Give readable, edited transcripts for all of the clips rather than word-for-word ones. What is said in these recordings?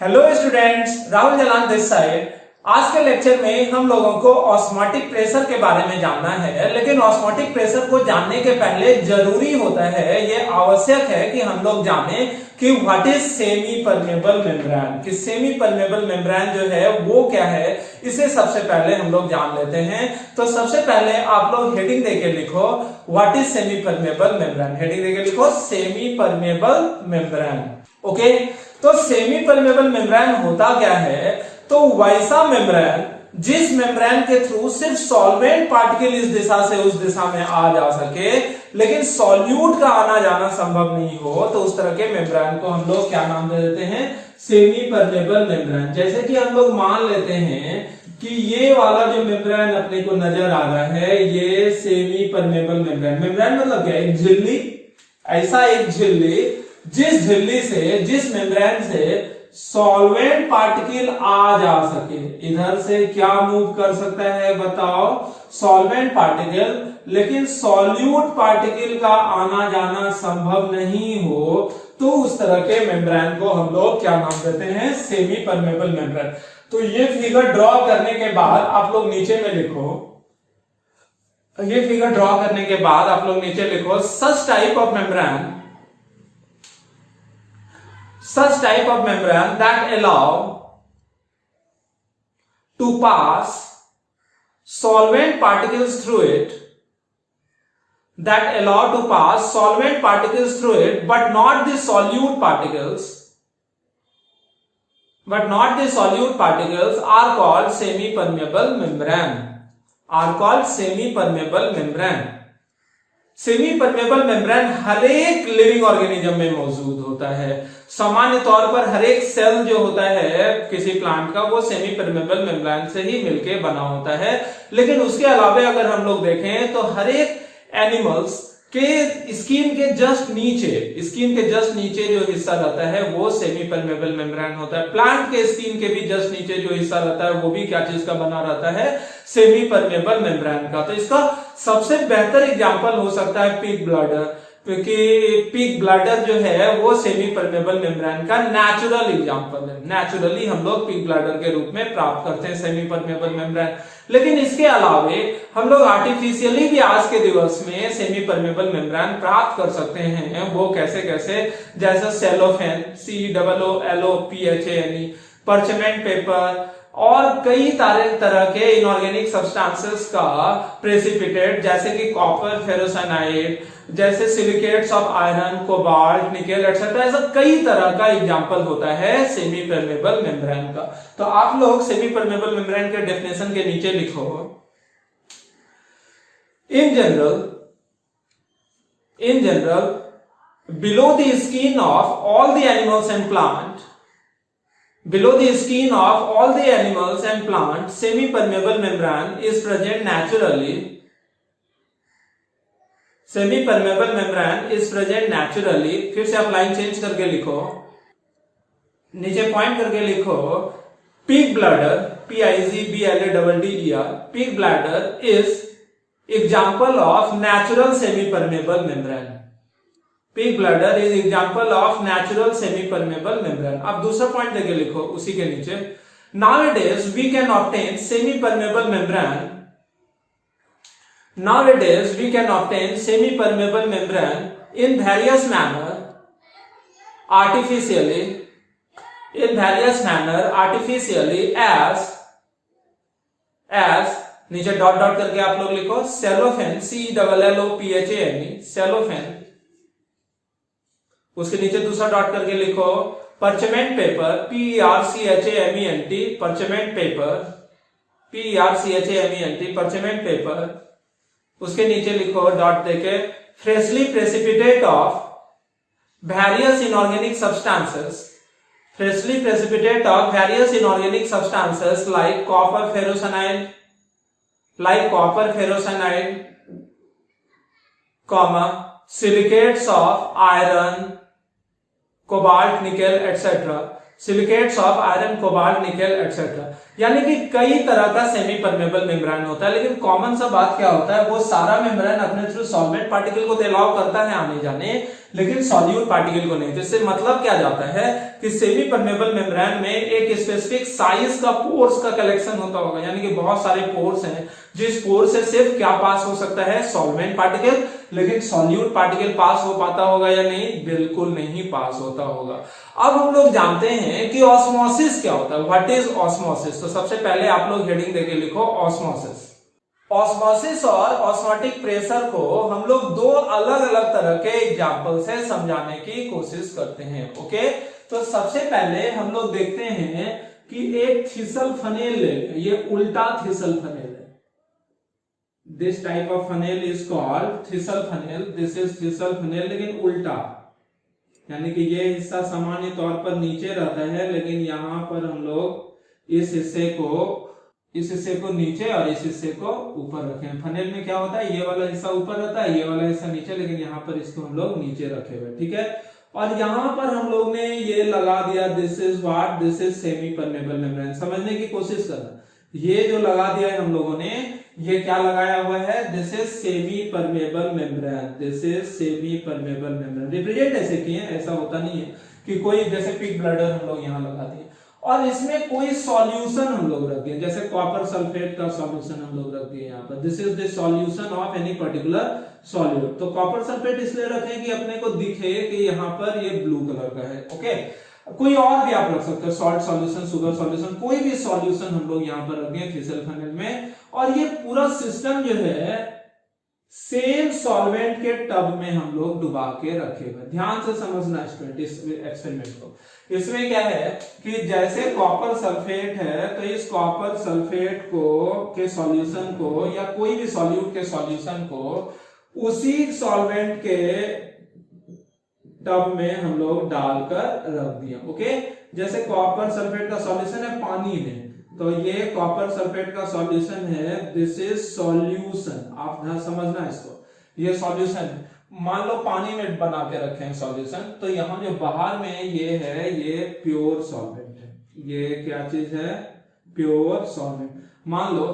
Hello students, Rahul Jalan this side. आज के lecture में हम लोगों को ऑस्मोटिक प्रेशर के बारे में जानना है, लेकिन ऑस्मोटिक प्रेशर को जानने के पहले जरूरी होता है, ये आवश्यक है कि हम लोग जाने कि what is semi permeable membrane, कि सेमी परमेबल मेम्ब्रेन जो है वो क्या है, इसे सबसे पहले हम लोग जान लेते हैं। तो सबसे पहले आप लोग हेडिंग देके लिखो what is semi permeable membrane. Heading देके लिखो सेमी परमेबल मेम्ब्रेन। ओके, तो सेमी परमेबल मेम्ब्रेन होता क्या है? तो वैसा मेम्ब्रेन जिस मेम्ब्रेन के थ्रू सिर्फ सॉल्वेंट पार्टिकल इस दिशा से उस दिशा में आ जा सके, लेकिन सॉल्यूट का आना जाना संभव नहीं हो, तो उस तरह के मेम्ब्रेन को हम लोग क्या नाम दे देते हैं? Semi permeable membrane. जैसे कि हम लोग मान लेते हैं कि ये वाला जो मेम्ब्रेन अपने को नजर आ रहा है, ये सेमी परमेबल मेम्ब्रेन। मेम्ब्रेन मतलब क्या? एक झिल्ली, ऐसा एक झिल्ली जिस झिल्ली से, जिस मेम्ब्रेन से सॉल्वेंट पार्टिकल आ जा सके। इधर से क्या मूव कर सकता है बताओ? सॉल्वेंट पार्टिकल, लेकिन सॉल्यूट पार्टिकल का आना जाना संभव नहीं हो, तो उस तरह के मेम्ब्रेन को हम लोग क्या नाम देते हैं? Semi permeable membrane. तो ये फिगर ड्रॉ करने के बाद आप लोग नीचे में लिखो, ये फिगर ड्रॉ करने के बाद आप लोग नीचे लिखो such type of membrane, such type of membrane that allow to pass solvent particles through it, that allow to pass solvent particles through it, but not the solute particles, are called semi permeable membrane, are called semi permeable membrane। Semi permeable membrane हर एक living organism में मौजूद होता है। सामान्य तौर पर हर एक सेल जो होता है किसी प्लांट का, वो सेमी परमेबल मेम्ब्रेन से ही मिलके बना होता है। लेकिन उसके अलावा अगर हम लोग देखें तो हर एक एनिमल्स के स्किन के जस्ट नीचे जो हिस्सा रहता है वो सेमी परमेबल मेम्ब्रेन होता है। प्लांट के स्किन के भी जस्ट नीचे जो हिस्सा रहता है वो भी क्या चीज का बना रहता है? सेमी परमेबल मेम्ब्रेन का। तो इसका सबसे बेहतर एग्जांपल हो सकता है पिग ब्लडर, क्योंकि पिग ब्लडर जो है वो सेमी परमेबल मेम्ब्रेन का नेचुरल एग्जांपल है। नेचुरली हम लोग पिग ब्लडर के रूप में प्राप्त करते हैं सेमी परमेबल मेम्ब्रेन। लेकिन इसके अलावे हम लोग आर्टिफिशियली भी आज के दिवस में सेमी परमेबल मेम्ब्रेन प्राप्त कर सकते हैं। वो कैसे कैसे? जैसे सेलोफेन, COOLOPHANE, परचमेंट पेपर और कई तरह के इनऑर्गेनिक सब्सटेंसेस का प्रेसिपिटेट, जैसे कि कॉपर फेरोसाइनाइड, जैसे silicates of iron, cobalt, nickel etcetera, ऐसा कई तरह का एग्जांपल होता है सेमी परमेबल मेम्ब्रेन का। तो आप लोग सेमी परमेबल मेम्ब्रेन के डेफिनेशन के नीचे लिखो in general below the skin of all the animals and plant, semi-permeable membrane is present naturally. Semi-permeable membrane is present naturally। फिर से आप लाइन चेंज करके लिखो, नीचे पॉइंट करके लिखो pig bladder, PIGBLADDER, pig bladder is example of natural semi permeable membrane. Pig bladder is example of natural semi permeable membrane. अब दूसरा पॉइंट देके लिखो उसी के नीचे, nowadays we can obtain semi permeable membrane in various manner artificially as नीचे dot dot करके आप लोग लिखो सेलोफेन, COOLOPHANE, सेलोफेन। उसके नीचे दूसरा डॉट करके लिखो parchment paper, PERCHAMENT, parchment paper, PERCHAMENT, parchment paper. उसके नीचे लिखो डॉट देके freshly precipitate of various inorganic substances like copper ferrocyanide, silicates of iron, cobalt, nickel etcetera, यानी कि कई तरह का सेमी परमेबल मेम्ब्रेन होता है। लेकिन कॉमन सा बात क्या होता है? वो सारा मेम्ब्रेन अपने थ्रू सॉल्वेंट पार्टिकल को अलाउ करता है आने जाने, लेकिन सॉल्यूट पार्टिकल को नहीं। जिससे मतलब क्या जाता है कि सेमी परमेबल मेम्ब्रेन में एक स्पेसिफिक साइज का पोर्स का कलेक्शन होता होगा, यानी कि बहुत सारे पोर्स हैं जिस पोर्स से सिर्फ क्या पास हो सकता है, सॉल्वेंट पार्टिकल, लेकिन सॉल्यूट पार्टिकल पास हो पाता होगा या नहीं, बिल्कुल नहीं पास होता होगा। अब हम लोग जानते हैं कि ऑस्मोसिस क्या होता है, व्हाट इज ऑस्मोसिस। तो सबसे पहले आप लोग हेडिंग देके लिखो ऑस्मोसिस। ऑस्मोसिस और ऑस्मोटिक प्रेशर को हम लोग दो अलग अलग तरह के एग्जाम्पल से समझाने की कोशिश करते हैं। ओके, तो सबसे पहले हम लोग देखते हैं कि एक थिसल फनेल, ये उल्टा थिसल फनेल है। This type of funnel is called thistle funnel. This is thistle funnel, लेकिन उल्टा, यानी कि ये हिस्सा सामान्य तौर पर नीचे रहता है, लेकिन यहां पर हम लोग इस हिस्से को नीचे और इस हिस्से को ऊपर रखे हैं। फनेल में क्या होता है, ये वाला हिस्सा ऊपर रहता है, ये वाला हिस्सा नीचे, लेकिन यहाँ पर इसको हम लोग नीचे रखे हुए, ठीक है। और यहाँ पर हम लोग ने ये लगा दिया, this is what, this is semi permeable membrane. समझने की कोशिश करना, ये जो लगा दिया है हम लोगों ने, ये क्या लगाया हुआ है, this is semi permeable membrane, this is semi permeable membrane. Represent ऐसे किए, ऐसा होता नहीं है कि कोई जैसे पिग ब्लडर हम लोग यहाँ लगा दिए और इसमें कोई सॉल्यूशन हम लोग रख दिए, जैसे कॉपर सल्फेट का सॉल्यूशन हम लोग रख दिए यहाँ पर। This is the solution of any particular solute. तो कॉपर सल्फेट इसलिए रखें कि अपने को दिखे कि यहाँ पर ये ब्लू कलर का है। ओके, कोई और भी आप रख सकते हो, सॉल्ट सॉल्यूशन, शुगर सॉल्यूशन, कोई भी सॉल्यूशन हम लोग यहाँ पर रख दिए थिसल फनेल में। और ये पूरा सिस्टम जो है सेम सॉल्वेंट के टब में हम लोग डुबा के रखे हुए। ध्यान से समझना स्टूडेंट इस एक्सपेरिमेंट को। इसमें क्या है कि जैसे कॉपर सल्फेट है, तो इस कॉपर सल्फेट के सॉल्यूशन को या कोई भी सॉल्यूट के सॉल्यूशन को उसी सॉल्वेंट के टब में हम लोग डालकर रख दिया। ओके, जैसे कॉपर सल्फेट का सॉल्यूशन है पानी में, तो ये कॉपर सल्फेट का सॉल्यूशन है, दिस इज सॉल्यूशन। आप समझना इसको, ये सॉल्यूशन है। मान लो पानी में बना के रखे हैं सॉल्यूशन, तो यहां जो बाहर में ये है, ये प्योर सॉल्वेंट है। ये क्या चीज है, प्योर सॉल्वेंट। मान लो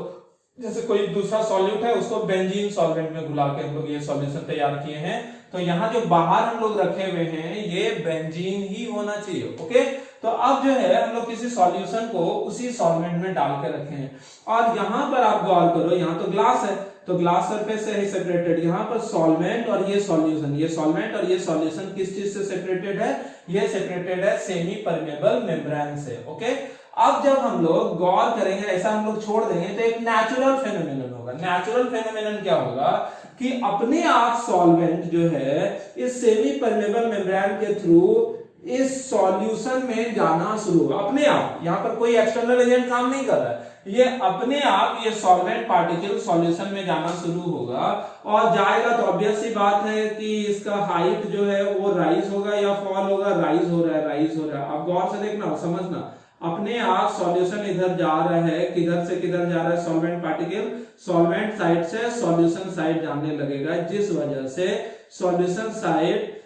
जैसे कोई दूसरा सॉल्यूट है, उसको बेंजीन सॉल्वेंट में घुला के हम लोग ये सॉल्यूशन तैयार किए हैं, तो यहाँ जो बाहर हम लोग रखे हुए हैं ये बेंजीन ही होना चाहिए। ओके, तो अब जो है हम लोग किसी सॉल्यूशन को उसी सॉल्वेंट में डाल के रखे हैं। और यहाँ पर आप गौर करो, यहाँ तो ग्लास है, तो ग्लास सरफेस से ही सेपरेटेड। यहाँ पर सॉल्वेंट और ये सॉल्यूशन, ये सॉल्वेंट और ये सॉल्यूशन किस चीज से सेपरेटेड है, ये सेपरेटेड है सेमी परमेबल मेम्ब्रेन से। ओके, अब जब हम लोग गौर करेंगे, ऐसा हम लोग छोड़ देंगे, तो एक नेचुरल फेनोमेनन होगा। नेचुरल फेनोमेनन क्या होगा कि अपने आप सॉल्वेंट जो है इस सेमी परमेबल मेम्ब्रेन के थ्रू इस सॉल्यूशन में जाना शुरू होगा अपने आप। यहां पर कोई एक्सटर्नल एजेंट काम नहीं कर रहा है, ये अपने आप ये सॉल्वेंट पार्टिकल सॉल्यूशन में जाना शुरू होगा और जाएगा। तो ऑब्वियस सी बात है कि इसका हाइट जो है वो राइज होगा या फॉल होगा, राइज हो रहा है, राइज हो रहा है। आप गौर से देखना, समझना, अपने आप सॉल्यूशन इधर जा रहा है, किधर से किधर जा रहा है, सॉल्वेंट पार्टिकल सॉल्वेंट साइड से सॉल्यूशन साइड जाने लगेगा, जिस वजह से सॉल्यूशन साइड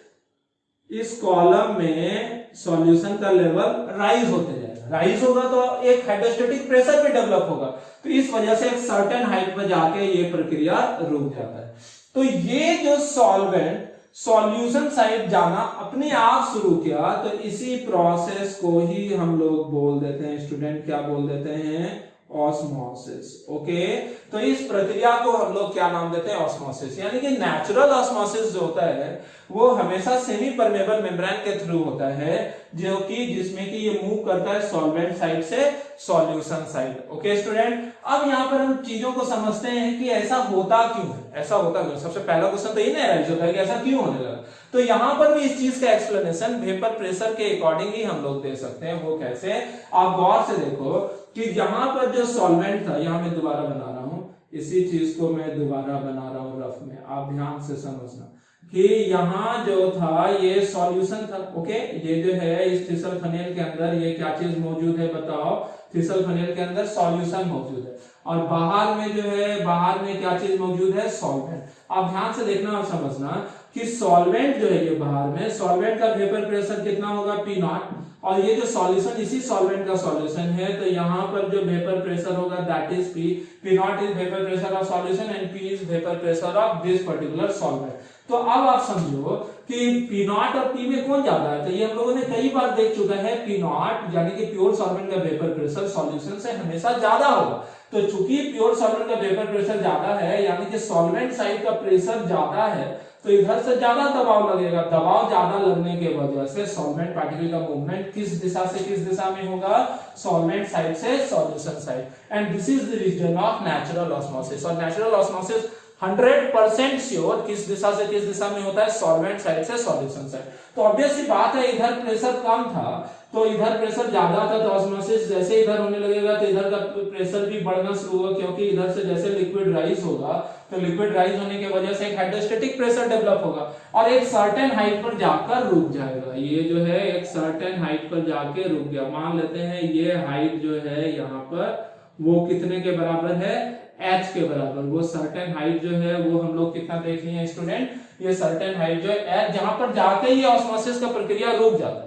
इस कॉलम में सॉल्यूशन का लेवल राइज होते जाएगा। राइज होगा तो एक हाइड्रोस्टेटिक प्रेशर भी डेवलप होगा, तो इस वजह से एक सर्टेन हाइट पर जाके ये प्रक्रिया रुक जाता है। तो ये जो सॉल्वेंट सॉल्यूशन साइड जाना अपने आप शुरू किया, तो इसी प्रोसेस को ही हम लोग बोल देते हैं स्टूडेंट, क्या बोल देते हैं, ऑस्मोसिस। ओके, तो इस प्रक्रिया को हम लोग क्या नाम देते हैं, ऑस्मोसिस। यानी कि नेचुरल ऑस्मोसिस जो होता है वो हमेशा सेमी परमेबल मेम्ब्रेन के थ्रू होता है, जो कि जिसमें कि ये मूव करता है सॉल्वेंट साइड से सॉल्यूशन साइड। ओके स्टूडेंट, अब यहाँ पर हम चीजों को समझते हैं कि ऐसा होता क्यों है, ऐसा होता क्यों। सबसे पहला क्वेश्चन तो ये नहीं राइज होता है कि ऐसा क्यों होने लगा। तो यहाँ पर भी इस चीज का एक्सप्लेनेशन वेपर प्रेशर के अकॉर्डिंग ही हम लोग दे सकते हैं। वो कैसे, आप गौर से देखो कि यहाँ पर जो सॉल्वेंट था, यहाँ मैं दोबारा बना रहा हूं, इसी चीज को मैं दोबारा बना रहा हूं रफ में, आप ध्यान से समझना कि यहाँ जो था ये सॉल्यूशन था। ओके, ये जो है इस थिसल फनेल के अंदर ये क्या चीज मौजूद है, बताओ, थिसल फनेल के अंदर सॉल्यूशन मौजूद है, और बाहर में जो है, बाहर में क्या चीज मौजूद है, सॉल्वेंट। आप ध्यान से देखना और समझना कि सॉल्वेंट जो है ये बाहर में, सॉल्वेंट का वेपर प्रेशर कितना होगा, P0, और ये जो सॉल्यूशन इसी सॉल्वेंट का सॉल्यूशन है, तो यहाँ पर जो वेपर प्रेशर होगा that is P। P0 is vapour pressure of solution and P is vapour pressure of this particular solvent. तो अब आप समझो कि पी नॉट और पी में कौन ज्यादा है, तो ये हम लोगों ने कई बार देख चुका है, पी नॉट यानी कि प्योर सॉल्वेंट का वेपर प्रेशर सॉल्यूशन से हमेशा ज्यादा होगा। तो चूंकि प्योर सॉल्वेंट का वेपर प्रेशर ज्यादा है यानी कि सॉल्वेंट साइड का प्रेशर ज्यादा है, तो इधर से ज्यादा दबाव लगेगा। दबाव ज्यादा लगने के वजह से सॉल्वेंट पार्टिकल का मूवमेंट किस दिशा से किस दिशा में होगा, सॉल्वेंट साइड से solution side. And this is the reason of natural osmosis. और नेचुरल ऑस्मोसिस 100% श्योर किस दिशा से किस दिशा में होता है, सॉल्वेंट साइड से सॉल्यूशन साइड। तो ऑब्वियस सी बात है, इधर प्रेशर कम था तो इधर प्रेशर ज्यादा था, तो ऑस्मोसिस जैसे इधर होने लगेगा तो इधर का प्रेशर भी बढ़ना शुरू होगा, क्योंकि इधर से जैसे लिक्विड राइज होगा तो लिक्विड राइज होने की वजह से एक हाइड्रोस्टेटिक प्रेशर डेवलप होगा और एक सर्टेन हाइट पर जाकर रुक जाएगा। ये जो है एक सर्टेन हाइट पर जाके रुक गया। मान लेते हैं ये हाइट जो है यहाँ पर वो कितने के बराबर है, h के बराबर। वो सर्टेन हाइट जो है वो हम लोग कितना देख लिए हैं स्टूडेंट, ये सर्टेन हाइट जो है h, जहां पर जाके ये ऑस्मोसिस का प्रक्रिया रुक जाता है।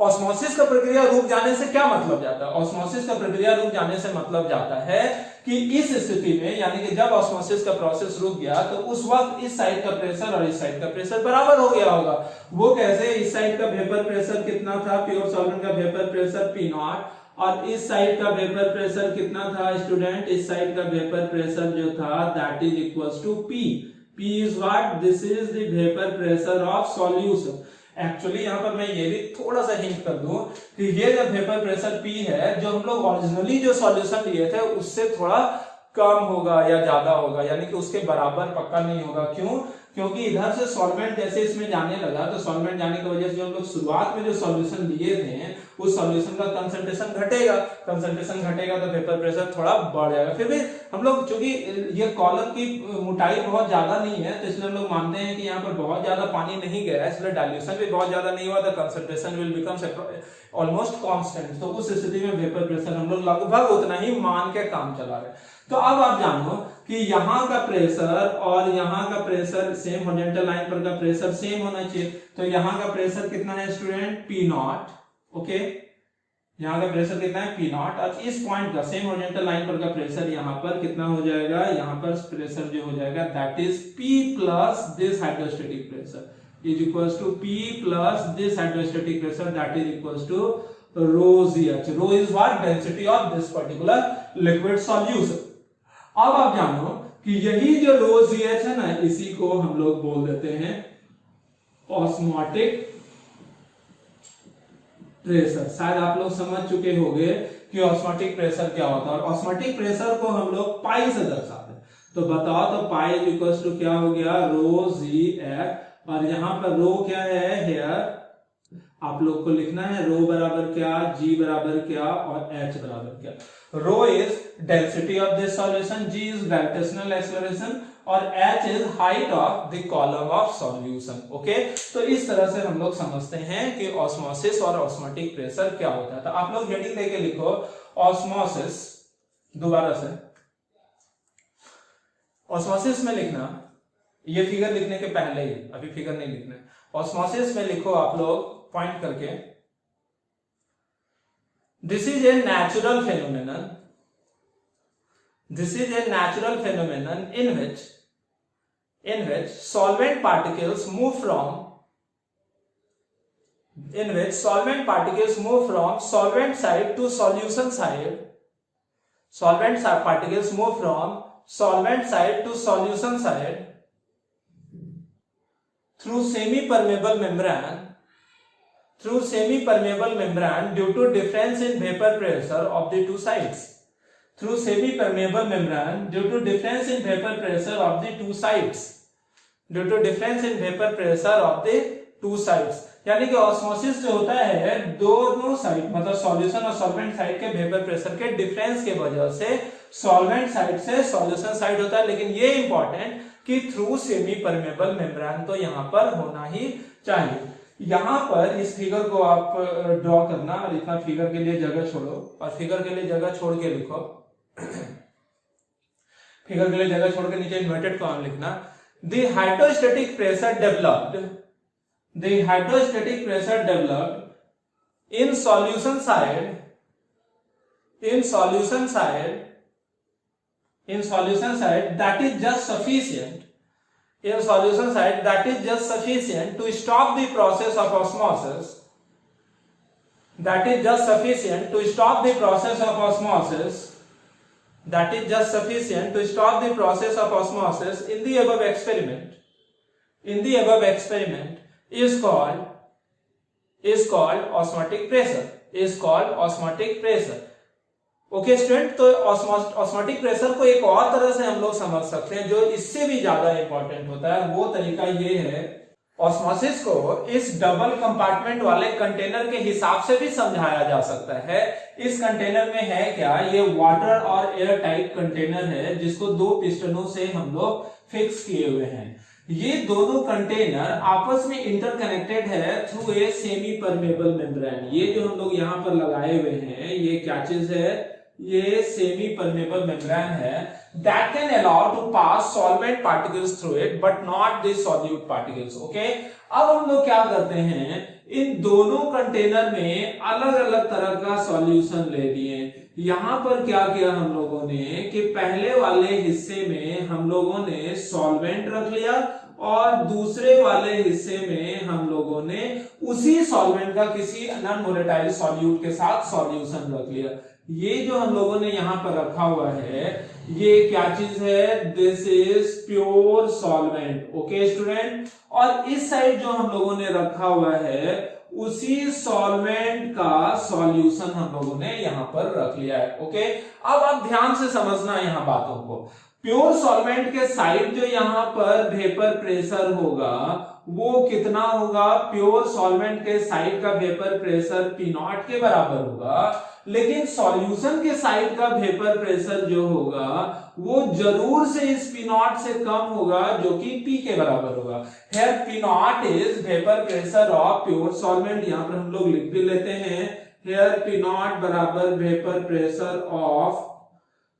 ऑस्मोसिस का प्रक्रिया रुक जाने से क्या मतलब जाता है, ऑस्मोसिस का प्रक्रिया रुक जाने से मतलब जाता है कि इस स्थिति में यानी कि जब ऑस्मोसिस का प्रोसेस रुक गया तो उस वक्त इस साइड का प्रेशर और इस साइड का प्रेशर बराबर हो गया होगा। वो कैसे, इस साइड का वेपर प्रेशर कितना था, प्योर सॉल्वेंट का वेपर प्रेशर पी नॉट, और इस साइड का वेपर प्रेशर कितना था स्टूडेंट, इस साइड का वेपर प्रेशर जो था that is equals to P। P is what, this is the vapour pressure of solution. Actually यहाँ पर मैं ये भी थोड़ा सा हिंट कर दूं कि ये जो वेपर प्रेशर P है, जो हम लोग ओरिजिनली जो सॉल्यूशन लिए थे उससे थोड़ा कम होगा या ज्यादा होगा, यानी कि उसके बराबर पक्का नहीं होगा। क्यों, क्योंकि इधर से सॉल्वेंट जैसे इसमें जाने लगा तो सॉल्वेंट जाने की वजह से जो हम लोग शुरुआत में जो सॉल्यूशन लिए थे उस सॉल्यूशन का कंसंट्रेशन घटेगा, कंसंट्रेशन घटेगा तो वेपर प्रेशर थोड़ा बढ़ जाएगा। फिर भी हम लोग चूंकि ये कॉलम की मोटाई बहुत ज्यादा नहीं है तो इसलिए हम लोग मानते हैं कि यहाँ पर बहुत ज्यादा पानी नहीं गया है, इसलिए डाइल्यूशन भी बहुत ज्यादा नहीं हुआ, तो concentration will become almost constant. तो उस स्थिति में वेपर प्रेशर हम लोग लगभग उतना ही मान के काम चला रहे। तो अब आप जानो कि यहाँ का प्रेशर और यहाँ का प्रेशर सेम, हॉरिजॉन्टल लाइन पर का प्रेशर सेम होना चाहिए। तो यहाँ का प्रेशर कितना है स्टूडेंट, पी नॉट, ओके, यहाँ का प्रेशर कितना है पी नॉट, और इस पॉइंट का सेम हॉरिजॉन्टल लाइन पर का प्रेशर यहाँ पर कितना हो जाएगा, यहाँ पर प्रेशर जो हो जाएगा that is P plus this hydrostatic pressure is equals to P plus this hydrostatic pressure that is equals to rho ZH। rho is what, density of this particular liquid solution। अब आप जानो कि यही जो rho ZH है ना, इसी को हम लोग बोल देते हैं ऑस्मोटिक प्रेशर। शायद आप लोग समझ चुके होंगे कि ऑस्मोटिक प्रेशर क्या होता है, और ऑस्मोटिक प्रेशर को हम लोग पाई से दर्शाते हैं। तो बताओ, तो पाई इक्वल्स टू क्या हो गया, रो ZH, और यहाँ पर रो क्या है, हेयर आप लोग को लिखना है रो बराबर क्या, G बराबर क्या और H बराबर क्या। Rho is density of this solution, G is gravitational acceleration और H is height of the column of solution. Okay, तो इस तरह से हम लोग समझते हैं कि ऑस्मोसिस और ऑस्मोटिक प्रेशर क्या होता है। तो आप लोग हेडिंग देके लिखो ऑस्मोसिस, दोबारा से ऑस्मोसिस में लिखना, ये फिगर लिखने के पहले ही, अभी फिगर नहीं लिखना है। ऑस्मोसिस में लिखो आप लोग पॉइंट करके, this is a natural phenomenon, this is a natural phenomenon in which solvent particles move from solvent side to solution side, solvent particles move from solvent side to solution side through semi-permeable membrane due to difference in vapor pressure of the two sides, through semi-permeable membrane due to difference in vapor pressure of the two sides, due to difference in vapor pressure of the two sides। यानी कि osmosis जो होता है दोनों side, मतलब solution और solvent side के vapour pressure के डिफरेंस के वजह से सॉल्वेंट साइड से सॉल्यूशन साइड होता है। लेकिन ये इंपॉर्टेंट कि थ्रू सेमी परमेबल मेम्ब्रेन तो यहाँ पर होना ही चाहिए। यहाँ पर इस फिगर को आप ड्रॉ करना, और इतना फिगर के लिए जगह छोड़ो, और फिगर के लिए जगह छोड़ के लिखो फिगर के लिए जगह छोड़ के नीचे इन्वर्टेड कॉलम लिखना। The hydrostatic pressure developed in solution side that is just sufficient in solution side that is just sufficient to stop the process of osmosis, that is just sufficient to stop the process of osmosis, that is just sufficient to stop the process of osmosis in the above experiment, in the above experiment is called osmotic pressure, is called osmotic pressure. Okay student, तो osmotic pressure को एक और तरह से हम लोग समझ सकते हैं जो इससे भी ज्यादा इंपॉर्टेंट होता है। वो तरीका ये है, ऑस्मोसिस को इस डबल कंपार्टमेंट वाले कंटेनर के हिसाब से भी समझाया जा सकता है। इस कंटेनर में है क्या, ये वाटर और एयर टाइट कंटेनर है जिसको दो पिस्टनों से हम लोग फिक्स किए हुए हैं। ये दोनों कंटेनर आपस में इंटरकनेक्टेड है through a semi permeable membrane. ये जो हम लोग यहाँ पर लगाए हुए हैं ये क्या चीज है, ये सेमी परमेबल मेम्ब्रेन है that can allow to pass solvent particles through it but not the solute particles. Okay, अब हम लोग क्या करते हैं, इन दोनों कंटेनर में अलग अलग तरह का सॉल्यूशन ले लिए। यहां पर क्या किया हम लोगों ने कि पहले वाले हिस्से में हम लोगों ने सॉल्वेंट रख लिया और दूसरे वाले हिस्से में हम लोगों ने उसी सॉल्वेंट का किसी नॉन वोलेटाइल सॉल्यूट के साथ सॉल्यूशन रख लिया। ये जो हम लोगों ने यहां पर रखा हुआ है ये क्या चीज है, this is pure solvent. Okay student, और इस साइड जो हम लोगों ने रखा हुआ है उसी सॉल्वेंट का सॉल्यूशन हम लोगों ने यहां पर रख लिया है। ओके, अब आप ध्यान से समझना यहां बातों को। प्योर सॉल्वेंट के साइड जो यहां पर वेपर प्रेशर होगा वो कितना होगा, प्योर सॉल्वेंट के साइड का वेपर प्रेशर P0 के बराबर होगा, लेकिन सॉल्यूशन के साइड का वेपर प्रेशर जो होगा वो जरूर से इस P0 से कम होगा जो कि P के बराबर होगा। Here P0 is vapour pressure of pure solvent, यहां पर हम लोग लिख भी लेते हैं। Here P0 बराबर vapour pressure of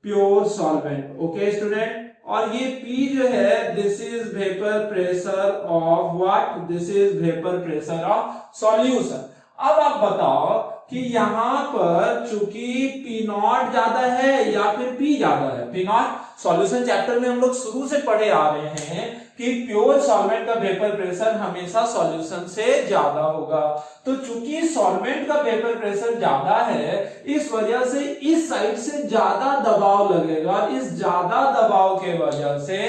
pure solvent. Okay student, और ये P जो है this is vapour pressure of what, this is vapour pressure of solution. अब आप बताओ कि यहां पर चूंकि P0 ज्यादा है या फिर P ज्यादा है। P0 सॉल्यूशन चैप्टर में हम लोग शुरू से पढ़े आ रहे हैं कि प्योर सॉल्वेंट का वेपर प्रेशर हमेशा सॉल्यूशन से ज्यादा होगा। तो चूंकि सॉल्वेंट का वेपर प्रेशर ज्यादा है इस वजह से इस साइड से ज्यादा दबाव लगेगा। इस ज्यादा दबाव के वजह से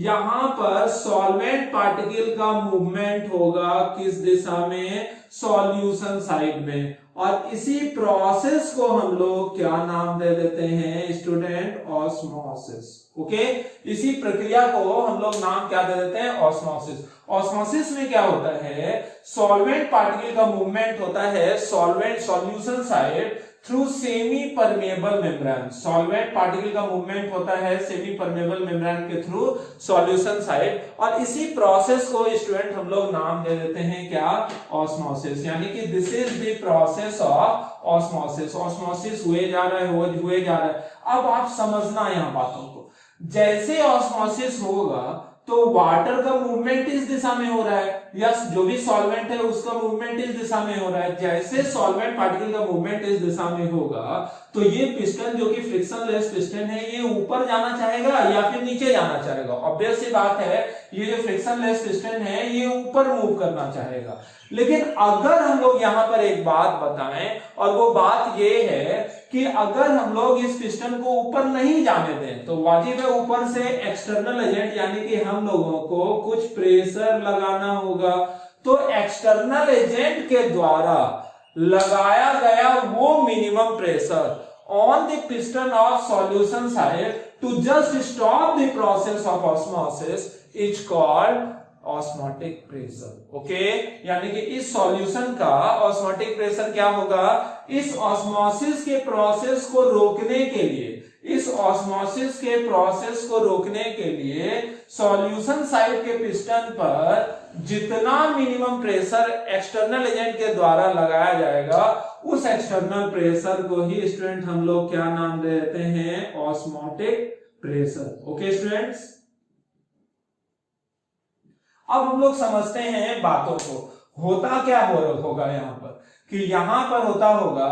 यहां पर सॉल्वेंट पार्टिकल का मूवमेंट होगा किस दिशा में, सॉल्यूशन साइड में। और इसी प्रोसेस को हम लोग क्या नाम दे देते हैं स्टूडेंट, ऑस्मोसिस। ओके, इसी प्रक्रिया को हम लोग नाम क्या दे देते हैं, ऑस्मोसिस। ऑस्मोसिस में क्या होता है, सॉल्वेंट पार्टिकल का मूवमेंट होता है solvent solution side through semi permeable membrane. Solvent particle का मूवमेंट होता है सेमी परमेबल मेम्ब्रेन के थ्रू सॉल्यूशन साइड, और इसी प्रोसेस को स्टूडेंट हम लोग नाम दे देते हैं क्या, ऑस्मोसिस। यानी कि this is the process of osmosis. Osmosis हुए जा रहा है, हुए जा रहा है। अब आप समझना यहां बातों को, जैसे ऑस्मोसिस होगा तो वाटर का मूवमेंट इस दिशा में हो रहा है या जो भी सॉल्वेंट है उसका मूवमेंट इस दिशा में हो रहा है। जैसे सॉल्वेंट पार्टिकल का मूवमेंट इस दिशा में होगा तो ये पिस्टन जो कि फ्रिक्शनलेस पिस्टन है ये ऊपर जाना चाहेगा या फिर नीचे जाना चाहेगा। ऑब्वियस सी बात है, ये जो फ्रिक्शनलेस पिस्टन है ये ऊपर मूव करना चाहेगा। लेकिन अगर हम लोग यहां पर एक बात बताएं, और वो बात ये है कि अगर हम लोग इस पिस्टन को ऊपर नहीं जाने दें तो वाजिब है ऊपर से एक्सटर्नल एजेंट यानी कि हम लोगों को कुछ प्रेशर लगाना होगा। तो एक्सटर्नल एजेंट के द्वारा लगाया गया वो minimum pressure on the piston of solution side to just stop the process of osmosis is called osmotic pressure. Okay, यानी कि इस सॉल्यूशन का ऑस्मोटिक प्रेशर क्या होगा, इस ऑस्मोसिस के प्रोसेस को रोकने के लिए, इस ऑस्मोसिस के प्रोसेस को रोकने के लिए सॉल्यूशन साइड के पिस्टन पर जितना मिनिमम प्रेशर एक्सटर्नल एजेंट के द्वारा लगाया जाएगा उस एक्सटर्नल प्रेशर को ही स्टूडेंट हम लोग क्या नाम देते हैं, ऑस्मोटिक प्रेशर। ओके स्टूडेंट्स, अब हम लोग समझते हैं बातों को। होता क्या होगा यहां पर कि यहां पर होता होगा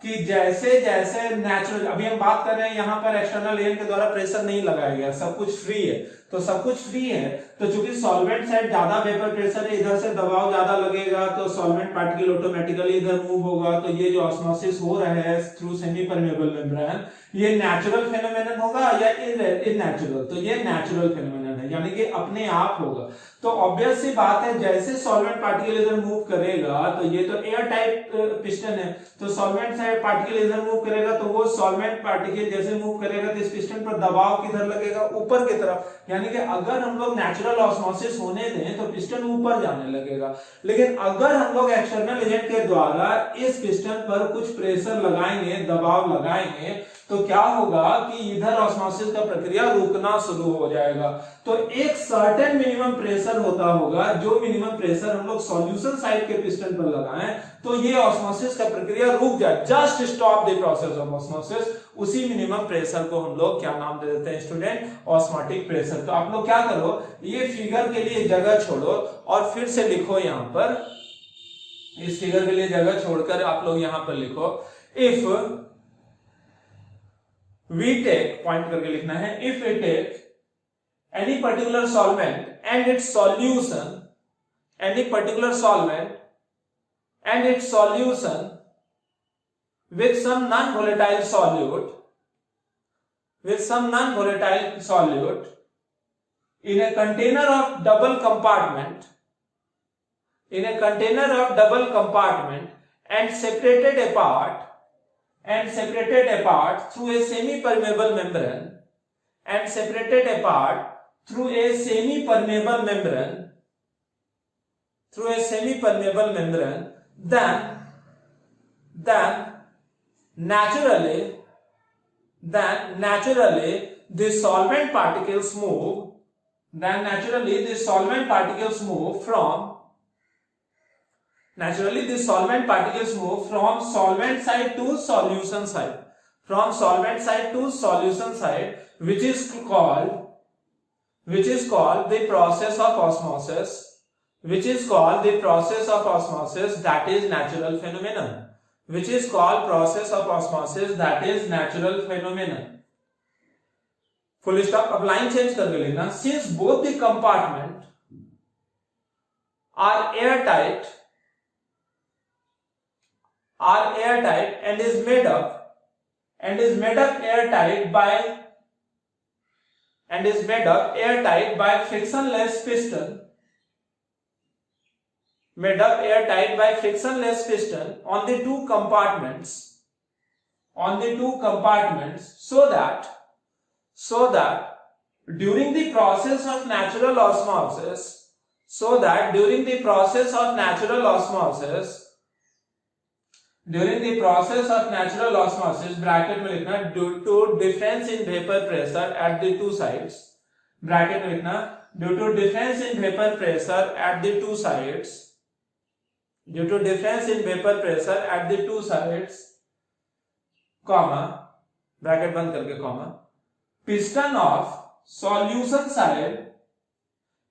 कि जैसे जैसे नेचुरल, अभी हम बात कर रहे हैं यहां पर एक्सटर्नल एजेंट के द्वारा प्रेशर नहीं लगाया गया, सब कुछ फ्री है, तो सब कुछ फ्री है, तो चूंकि सॉल्वेंट साइड ज्यादा वेपर प्रेशर है, इधर से दबाव ज्यादा लगेगा, तो सॉल्वेंट पार्टिकल ऑटोमेटिकली इधर मूव होगा, तो ये जो ऑस्मोसिस हो रहा है थ्रू सेमी परमेबल मेम्ब्रेन, ये नेचुरल फेनोमेनन होगा या इननेचुरल? तो ये नेचुरल फेनोमेनन है, यानी कि अपने आप होगा। तो ऑब्वियस सी बात है, जैसे सॉल्वेंट पार्टिकल इधर मूव करेगा, तो ये तो एयर टाइप पिस्टन है, तो सॉल्वेंट साइड पार्टिकल इधर मूव करेगा, तो वो सॉल्वेंट पार्टिकल जैसे मूव करेगा तो इस पिस्टन पर दबाव किधर लगेगा? ऊपर की तरफ। यानी कि अगर हम लोग नेचुरल ऑस्मोसिस होने दें तो पिस्टन ऊपर जाने लगेगा, लेकिन अगर हम लोग एक्सटर्नल एजेंट के द्वारा इस पिस्टन पर कुछ प्रेशर लगाएंगे, दबाव लगाएंगे, तो क्या होगा कि इधर ऑस्मोसिस का प्रक्रिया रुकना शुरू हो जाएगा। तो एक सर्टेन मिनिमम प्रेशर होता होगा, जो मिनिमम प्रेशर हम लोग सॉल्यूशन साइड के पिस्टन पर लगाएं तो ये ऑस्मोसिस का प्रक्रिया रुक जाए, just stop the process of osmosis. उसी मिनिमम प्रेशर को हम लोग क्या नाम दे देते हैं स्टूडेंट? Osmotic pressure. तो आप लोग क्या करो, ये फिगर के लिए जगह छोड़ो और फिर से लिखो, यहां पर इस फिगर के लिए जगह छोड़कर आप लोग यहां पर लिखो, इफ we take, पॉइंट करके लिखना है, if we take any particular solvent and its solution, any particular solvent and its solution with some non-volatile solute, with some non-volatile solute in a container of double compartment, in a container of double compartment and separated apart through a semi-permeable membrane, and separated apart through a semi-permeable membrane, then naturally the solvent particles move from solvent side to solution side, which is called the process of osmosis, that is natural phenomenon, full stop. अब line change करके लिखना, since both the compartment are airtight and is made up airtight by frictionless piston, on the two compartments, so that during the process of natural osmosis, bracket में लिखना, due to difference in vapour pressure at the two sides, bracket में लिखना, due to difference in vapour pressure at the two sides, comma, bracket बंद करके comma, piston of solution side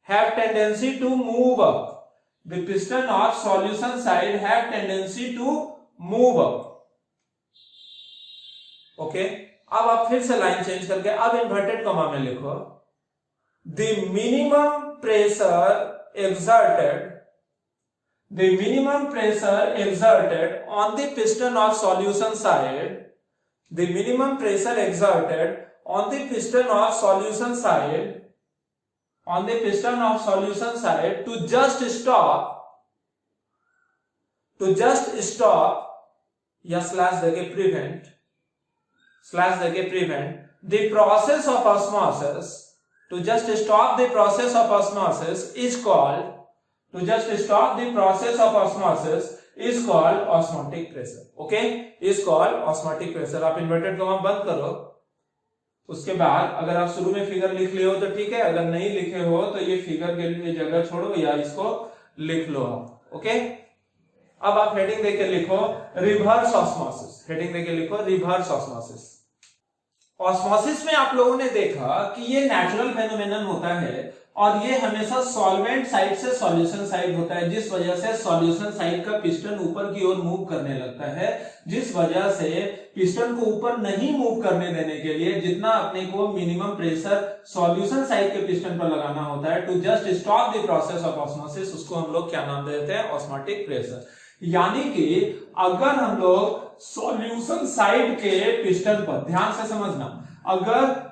have tendency to move up, the piston of solution side have tendency to move up, okay. अब आप फिर से line change करके अब inverted comma में लिखो, the minimum pressure exerted on the piston of solution side, on the piston of solution side to just stop या slash देके prevent the process of osmosis, to just stop the process of osmosis is called osmotic pressure, okay, is called osmotic pressure। आप inverted comma बंद करो, उसके बाद अगर आप शुरू में फिगर लिख लिए हो तो ठीक है, अगर नहीं लिखे हो तो ये फिगर के लिए जगह छोड़ो या इसको लिख लो आप, ओके। अब आप हेडिंग देके लिखो रिवर्स ऑस्मोसिस। ऑस्मोसिस में आप लोगों ने देखा कि ये नेचुरल फेनोमेनन होता है और ये हमेशा सॉल्वेंट साइड से सॉल्यूशन साइड होता है, जिस वजह से सॉल्यूशन साइड का पिस्टन ऊपर की ओर मूव करने लगता है, जिस वजह से पिस्टन को ऊपर नहीं मूव करने देने के लिए जितना अपने को मिनिमम प्रेशर सॉल्यूशन साइड के पिस्टन पर लगाना होता है to just stop the process of osmosis, उसको हम लोग क्या नाम देते हैं, ऑस्मोटिक प्रेशर। यानी कि अगर हम लोग सॉल्यूशन साइड के पिस्टन पर, ध्यान से समझना, अगर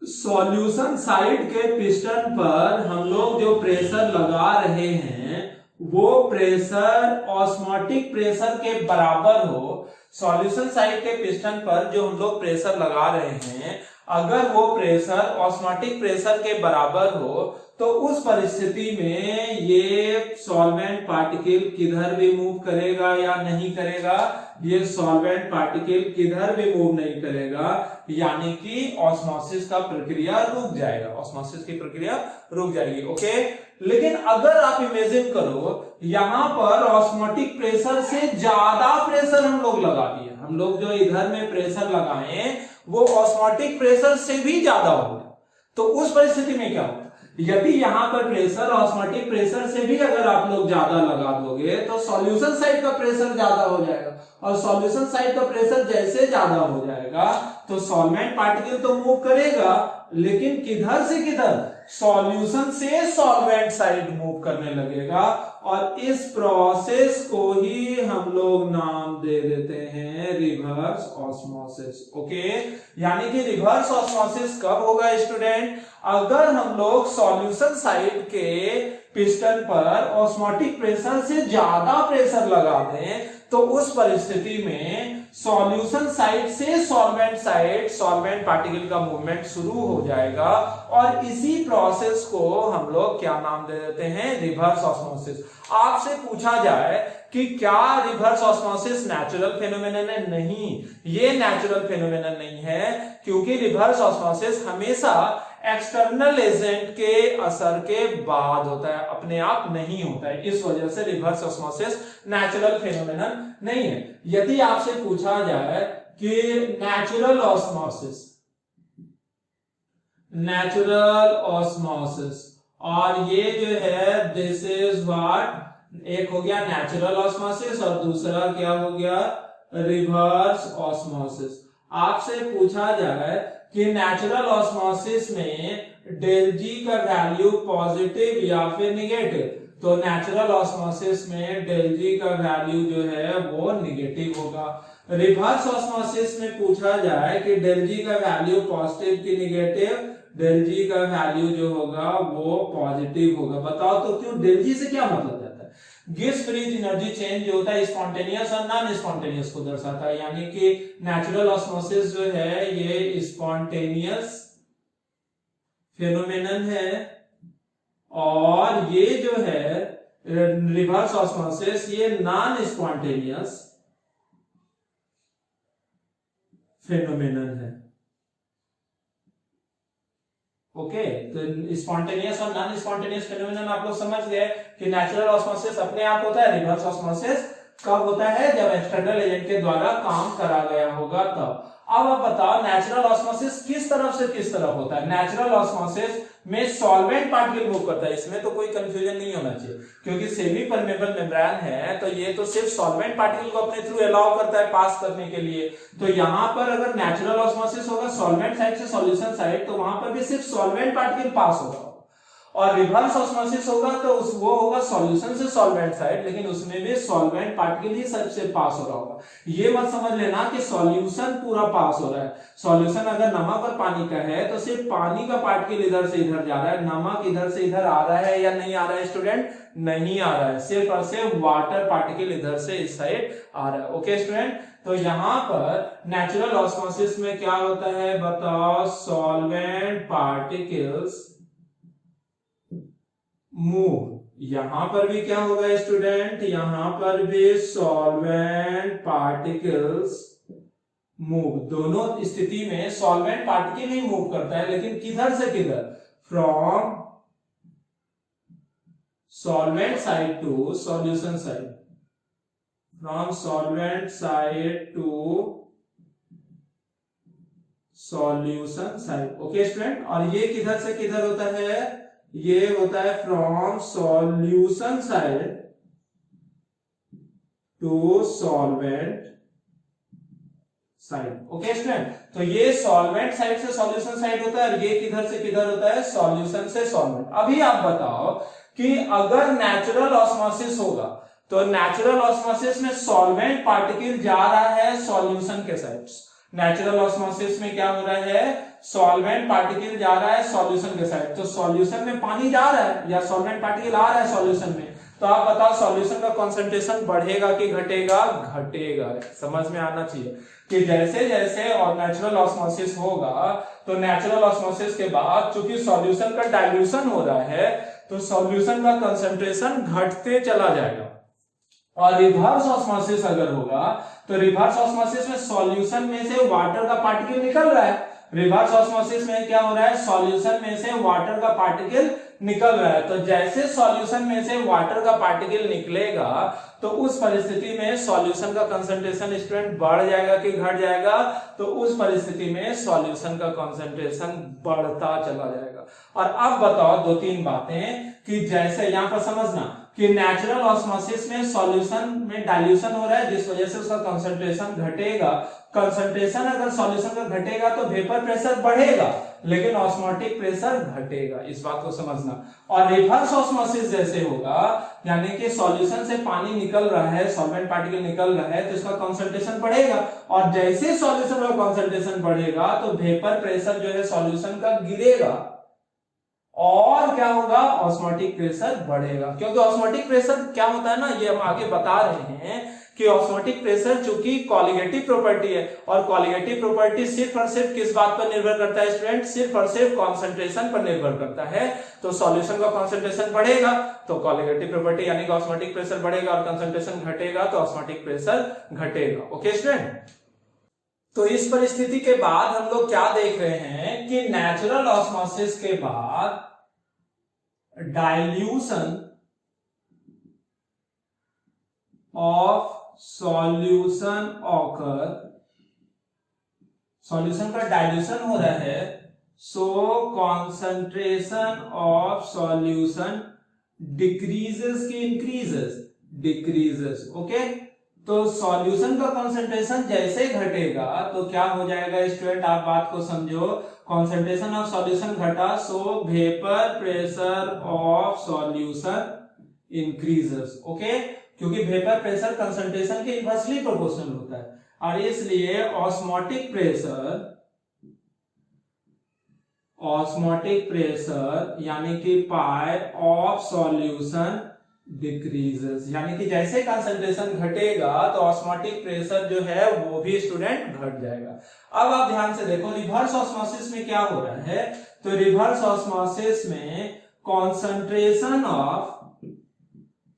सॉल्यूशन साइड के पिस्टन पर हम लोग जो प्रेशर लगा रहे हैं वो प्रेशर ऑस्मोटिक प्रेशर के बराबर हो, सॉल्यूशन साइड के पिस्टन पर जो हम लोग प्रेशर लगा रहे हैं अगर वो प्रेशर ऑस्मोटिक प्रेशर के बराबर हो, तो उस परिस्थिति में ये सॉल्वेंट पार्टिकल किधर भी मूव करेगा या नहीं करेगा, ये सॉल्वेंट पार्टिकल किधर भी मूव नहीं करेगा, यानी कि ऑस्मोसिस का प्रक्रिया रुक जाएगा, ऑस्मोसिस की प्रक्रिया रुक जाएगी। ओके, लेकिन अगर आप इमेजिन करो यहां पर ऑस्मोटिक प्रेशर से ज्यादा प्रेशर हम लोग लगा दिए, हम लोग जो इधर में प्रेशर लगाए वो ऑस्मोटिक प्रेशर से भी ज्यादा होगा, तो उस परिस्थिति में क्या होगा, यदि यहां पर प्रेशर ऑस्मोटिक प्रेशर से भी अगर आप लोग ज्यादा लगा दोगे तो सॉल्यूशन साइड का प्रेशर ज्यादा हो जाएगा, और सॉल्यूशन साइड का प्रेशर जैसे ज्यादा हो जाएगा तो सॉल्वेंट पार्टिकल तो मूव करेगा, लेकिन किधर से किधर, सॉल्यूशन से सॉल्वेंट साइड मूव करने लगेगा, और इस प्रोसेस को ही हम लोग नाम दे देते हैं रिवर्स ऑस्मोसिस। ओके, यानी कि रिवर्स ऑस्मोसिस कब होगा स्टूडेंट, अगर हम लोग सॉल्यूशन साइड के पिस्टन पर ऑस्मोटिक प्रेशर से ज्यादा प्रेशर लगा दें, तो उस परिस्थिति में सॉल्यूशन साइड से सॉल्वेंट साइड सॉल्वेंट पार्टिकल का मूवमेंट शुरू हो जाएगा, और इसी प्रोसेस को हम लोग क्या नाम दे देते हैं, रिवर्स ऑस्मोसिस। आपसे पूछा जाए कि क्या रिवर्स ऑस्मोसिस नेचुरल फेनोमेनन है, नहीं, ये नेचुरल फेनोमेनन नहीं है, क्योंकि रिवर्स ऑस्मोसिस हमेशा एक्सटर्नल एजेंट के असर के बाद होता है, अपने आप नहीं होता है, इस वजह से रिवर्स ऑस्मोसिस नेचुरल फेनोमेनन नहीं है। यदि आपसे पूछा जाए कि नेचुरल ऑस्मोसिस, नेचुरल ऑस्मोसिस, और ये जो है दिस इज व्हाट, एक हो गया नेचुरल ऑस्मोसिस और दूसरा क्या हो गया, रिवर्स ऑस्मोसिस। आपसे पूछा जाए कि नेचुरल ऑस्मोसिस में डेल जी का वैल्यू पॉजिटिव या फिर निगेटिव, तो नेचुरल ऑस्मोसिस में डेल जी का वैल्यू जो है वो निगेटिव होगा। रिवर्स ऑस्मोसिस में पूछा जाए कि डेल जी का वैल्यू पॉजिटिव की निगेटिव, डेल जी का वैल्यू जो होगा वो पॉजिटिव होगा। बताओ तो क्यों, डेल जी से क्या मतलब जाता है, गिब्स फ्रीज एनर्जी चेंज जो होता है स्पॉन्टेनियस और नॉन स्पॉन्टेनियस को दर्शाता है, यानी कि नेचुरल ऑस्मोसिस जो है ये स्पॉन्टेनियस फेनोमेनन है, और ये जो है रिवर्स ऑस्मोसिस ये नॉन स्पॉन्टेनियस फेनोमेनन है। ओके, तो स्पॉन्टेनियस और नॉन स्पॉन्टेनियस फेनोमेनन आप लोग समझ गए कि नेचुरल ऑस्मोसिस अपने आप होता है, रिवर्स ऑस्मोसिस कब होता है, जब एक्सटर्नल एजेंट के द्वारा काम करा गया होगा तब। अब आप बताओ नेचुरल ऑस्मोसिस किस तरफ से किस तरफ होता है। नेचुरल ऑस्मोसिस में सॉल्वेंट पार्टिकल मूव करता है, इसमें तो कोई कंफ्यूजन नहीं होना चाहिए, क्योंकि सेमी परमेबल मेम्ब्रेन है तो ये तो सिर्फ सॉल्वेंट पार्टिकल को अपने थ्रू अलाउ करता है पास करने के लिए। तो यहां पर अगर नेचुरल ऑस्मोसिस होगा सॉल्वेंट साइड से सॉल्यूशन साइड, तो वहां पर भी सिर्फ सॉल्वेंट पार्टिकल पास होगा, और रिवर्स ऑस्मोसिस होगा तो वो होगा सॉल्यूशन से सॉल्वेंट साइड, लेकिन उसमें भी सॉल्वेंट पार्टिकल ही सबसे पास हो रहा होगा। ये मत समझ लेना कि सॉल्यूशन पूरा पास हो रहा है, सॉल्यूशन अगर नमक और पानी का है तो सिर्फ पानी का पार्टिकल इधर से इधर जा रहा है, नमक इधर से इधर आ रहा है या नहीं आ रहा है स्टूडेंट, नहीं आ रहा है, सिर्फ और सिर्फ वाटर पार्टिकल इधर से इस साइड आ रहा है। ओके स्टूडेंट, तो यहां पर नेचुरल ऑस्मोसिस में क्या होता है बताओ, सॉल्वेंट पार्टिकल्स मूव, यहां पर भी क्या होगा स्टूडेंट, यहां पर भी सॉल्वेंट पार्टिकल्स मूव, दोनों स्थिति में सॉल्वेंट पार्टिकल ही मूव करता है, लेकिन किधर से किधर, from solvent side to solution side, from solvent side to solution side. Okay student, और ये किधर से किधर होता है, ये होता है from solution side to solvent side. Okay student, तो ये सॉल्वेंट साइड से सॉल्यूशन साइड होता है और ये किधर से किधर होता है, सॉल्यूशन से सॉल्वेंट। अभी आप बताओ कि अगर नेचुरल ऑस्मोसिस होगा तो नेचुरल ऑस्मोसिस में सॉल्वेंट पार्टिकल जा रहा है सॉल्यूशन के साइड। नेचुरल ऑस्मोसिस में क्या हो रहा है, सॉल्वेंट पार्टिकल जा रहा है सॉल्यूशन के साइड। तो सॉल्यूशन में पानी जा रहा है या सॉल्वेंट पार्टिकल आ रहा है सॉल्यूशन में, तो आप बताओ सॉल्यूशन का कंसंट्रेशन बढ़ेगा कि घटेगा, घटेगा। समझ में आना चाहिए कि जैसे जैसे और नेचुरल ऑस्मोसिस होगा तो नेचुरल ऑस्मोसिस के बाद चूंकि सॉल्यूशन का डाइल्यूशन हो रहा है तो सॉल्यूशन का कंसंट्रेशन घटते चला जाएगा। और रिवर्स ऑस्मोसिस अगर होगा तो रिवर्स ऑस्मोसिस में सॉल्यूशन में से वाटर का पार्टिकल निकल रहा है। रिवर्स ऑस्मोसिस में क्या हो रहा है, सॉल्यूशन में से वाटर का पार्टिकल निकल रहा है। तो जैसे सॉल्यूशन में से वाटर का पार्टिकल निकलेगा तो उस परिस्थिति में सॉल्यूशन का कंसंट्रेशन स्टूडेंट बढ़ जाएगा कि घट जाएगा, तो उस परिस्थिति में सॉल्यूशन का कंसंट्रेशन बढ़ता चला जाएगा। और अब बताओ दो तीन बातें कि जैसे यहां पर समझना कि नेचुरल ऑस्मोसिस में सॉल्यूशन में डाइल्यूशन हो रहा है जिस वजह से उसका कंसंट्रेशन घटेगा। कंसंट्रेशन अगर सॉल्यूशन का घटेगा तो वेपर प्रेशर बढ़ेगा लेकिन ऑस्मोटिक प्रेशर घटेगा, इस बात को समझना। और रिवर्स ऑस्मोसिस जैसे होगा यानी कि सॉल्यूशन से पानी निकल रहा है, सॉल्वेंट पार्टिकल निकल रहा है, तो इसका कंसंट्रेशन बढ़ेगा और जैसे सॉल्यूशन का कंसंट्रेशन बढ़ेगा तो वेपर प्रेशर जो है सॉल्यूशन का गिरेगा और क्या होगा, ऑस्मोटिक प्रेशर बढ़ेगा। क्योंकि ऑस्मोटिक प्रेशर क्या होता है ना, ये हम आगे बता रहे हैं कि ऑस्मोटिक प्रेशर चूंकि कॉलिगेटिव प्रॉपर्टी है और कॉलिगेटिव प्रॉपर्टी सिर्फ और सिर्फ किस बात पर निर्भर करता है स्टूडेंट, सिर्फ और सिर्फ कॉन्सेंट्रेशन पर निर्भर करता है। तो सॉल्यूशन का कॉन्सेंट्रेशन बढ़ेगा तो कॉलिगेटिव प्रॉपर्टी यानी कि ऑस्मोटिक प्रेशर बढ़ेगा और कंसंट्रेशन घटेगा तो ऑस्मोटिक प्रेशर घटेगा। ओके स्टूडेंट, तो इस परिस्थिति के बाद हम लोग क्या देख रहे हैं कि नेचुरल ऑस्मोसिस के बाद dilution of solution occur, solution का डाइल्यूशन हो रहा है, सो कॉन्सेंट्रेशन ऑफ सॉल्यूशन डिक्रीजेस की इंक्रीजेस, डिक्रीजेस। ओके, तो सॉल्यूशन का कंसंट्रेशन जैसे घटेगा तो क्या हो जाएगा स्टूडेंट, आप बात को समझो, कंसंट्रेशन ऑफ सॉल्यूशन घटा सो vapour pressure of solution increases. Okay, क्योंकि वेपर प्रेशर कंसंट्रेशन के इनवर्सली प्रोपोर्शनल होता है और इसलिए ऑस्मोटिक प्रेशर यानी कि पाई ऑफ सॉल्यूशन डिक्रीजेस, यानी कि जैसे कंसंट्रेशन घटेगा तो ऑस्मोटिक प्रेशर जो है वो भी स्टूडेंट घट जाएगा। अब आप ध्यान से देखो रिवर्स ऑस्मोसिस में क्या हो रहा है, तो रिवर्स ऑस्मोसिस में कॉन्सेंट्रेशन ऑफ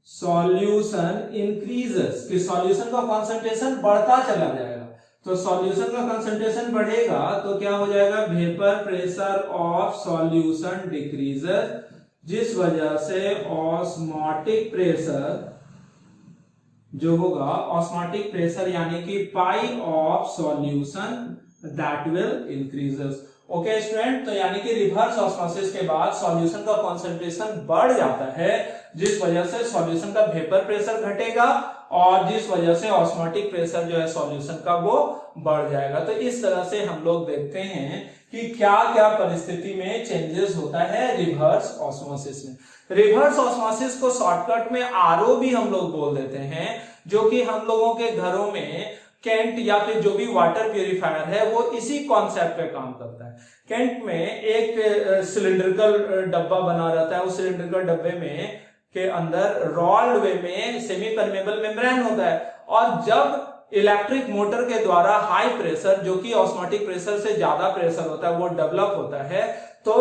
सॉल्यूशन इंक्रीजेस, कि सॉल्यूशन का कॉन्सेंट्रेशन बढ़ता चला जाएगा। तो सॉल्यूशन का कंसंट्रेशन बढ़ेगा तो क्या हो जाएगा, vapour pressure of solution decreases, जिस वजह से ऑस्मोटिक प्रेशर जो होगा, ऑस्मोटिक प्रेशर यानी कि पाई of solution that will increases. Okay student, तो यानी कि रिवर्स ऑस्मोसिस के बाद सॉल्यूशन का कंसंट्रेशन बढ़ जाता है जिस वजह से सॉल्यूशन का वेपर प्रेशर घटेगा और जिस वजह से ऑस्मोटिक प्रेशर जो है सॉल्यूशन का वो बढ़ जाएगा। तो इस तरह से हम लोग देखते हैं कि क्या क्या परिस्थिति में चेंजेस होता है रिवर्स ऑस्मोसिस में। रिवर्स ऑस्मोसिस को शॉर्टकट में आरओ भी हम लोग बोल देते हैं, जो कि हम लोगों के घरों में केंट या फिर जो भी वाटर प्यूरिफायर है वो इसी कॉन्सेप्ट पे काम करता है। केंट में एक सिलिंड्रिकल डब्बा बना रहता है, उस सिलिंड्रिकल डब्बे में के अंदर रोल्ड वे में सेमी परमेबल मेम्ब्रेन होता है और जब इलेक्ट्रिक मोटर के द्वारा हाई प्रेशर जो कि ऑस्मोटिक प्रेशर से ज्यादा प्रेशर होता है वो डेवलप होता है, तो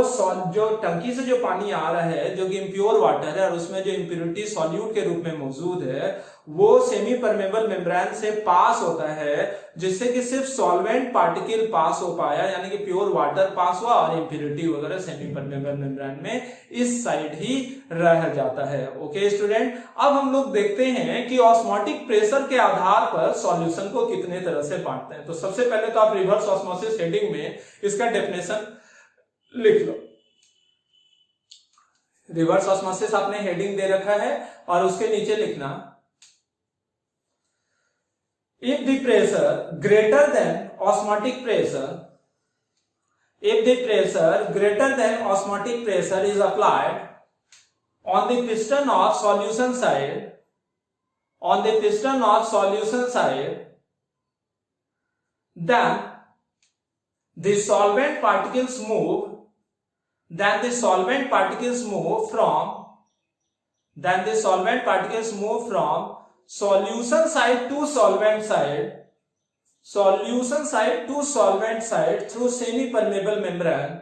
जो टंकी से जो पानी आ रहा है जो कि इम्प्योर वाटर है और उसमें जो इम्प्योरिटी सॉल्यूट के रूप में मौजूद है वो सेमी परमेबल मेम्ब्रेन से पास होता है, जिससे कि सिर्फ सॉल्वेंट पार्टिकल पास हो पाया, यानी कि प्योर वाटर पास हुआ और इम्प्योरिटी वगैरह सेमी परमेबल मेम्ब्रेन में इस साइड ही रह जाता है। ओके स्टूडेंट, अब हम लोग देखते हैं कि ऑस्मोटिक प्रेशर के आधार पर सॉल्यूशन को कितने तरह से बांटते हैं। तो सबसे पहले तो आप रिवर्स ऑस्मोसिस हेडिंग में इसका डेफिनेशन लिख लो। रिवर्स ऑस्मोसिस आपने हेडिंग दे रखा है और उसके नीचे लिखना if the pressure greater than osmotic pressure, if the pressure greater than osmotic pressure is applied on the piston of solution side, on the piston of solution side, then the solvent particles move, then the solvent particles move from, then the solvent particles move from solution side to solvent side, solution side to solvent side through semi-permeable membrane,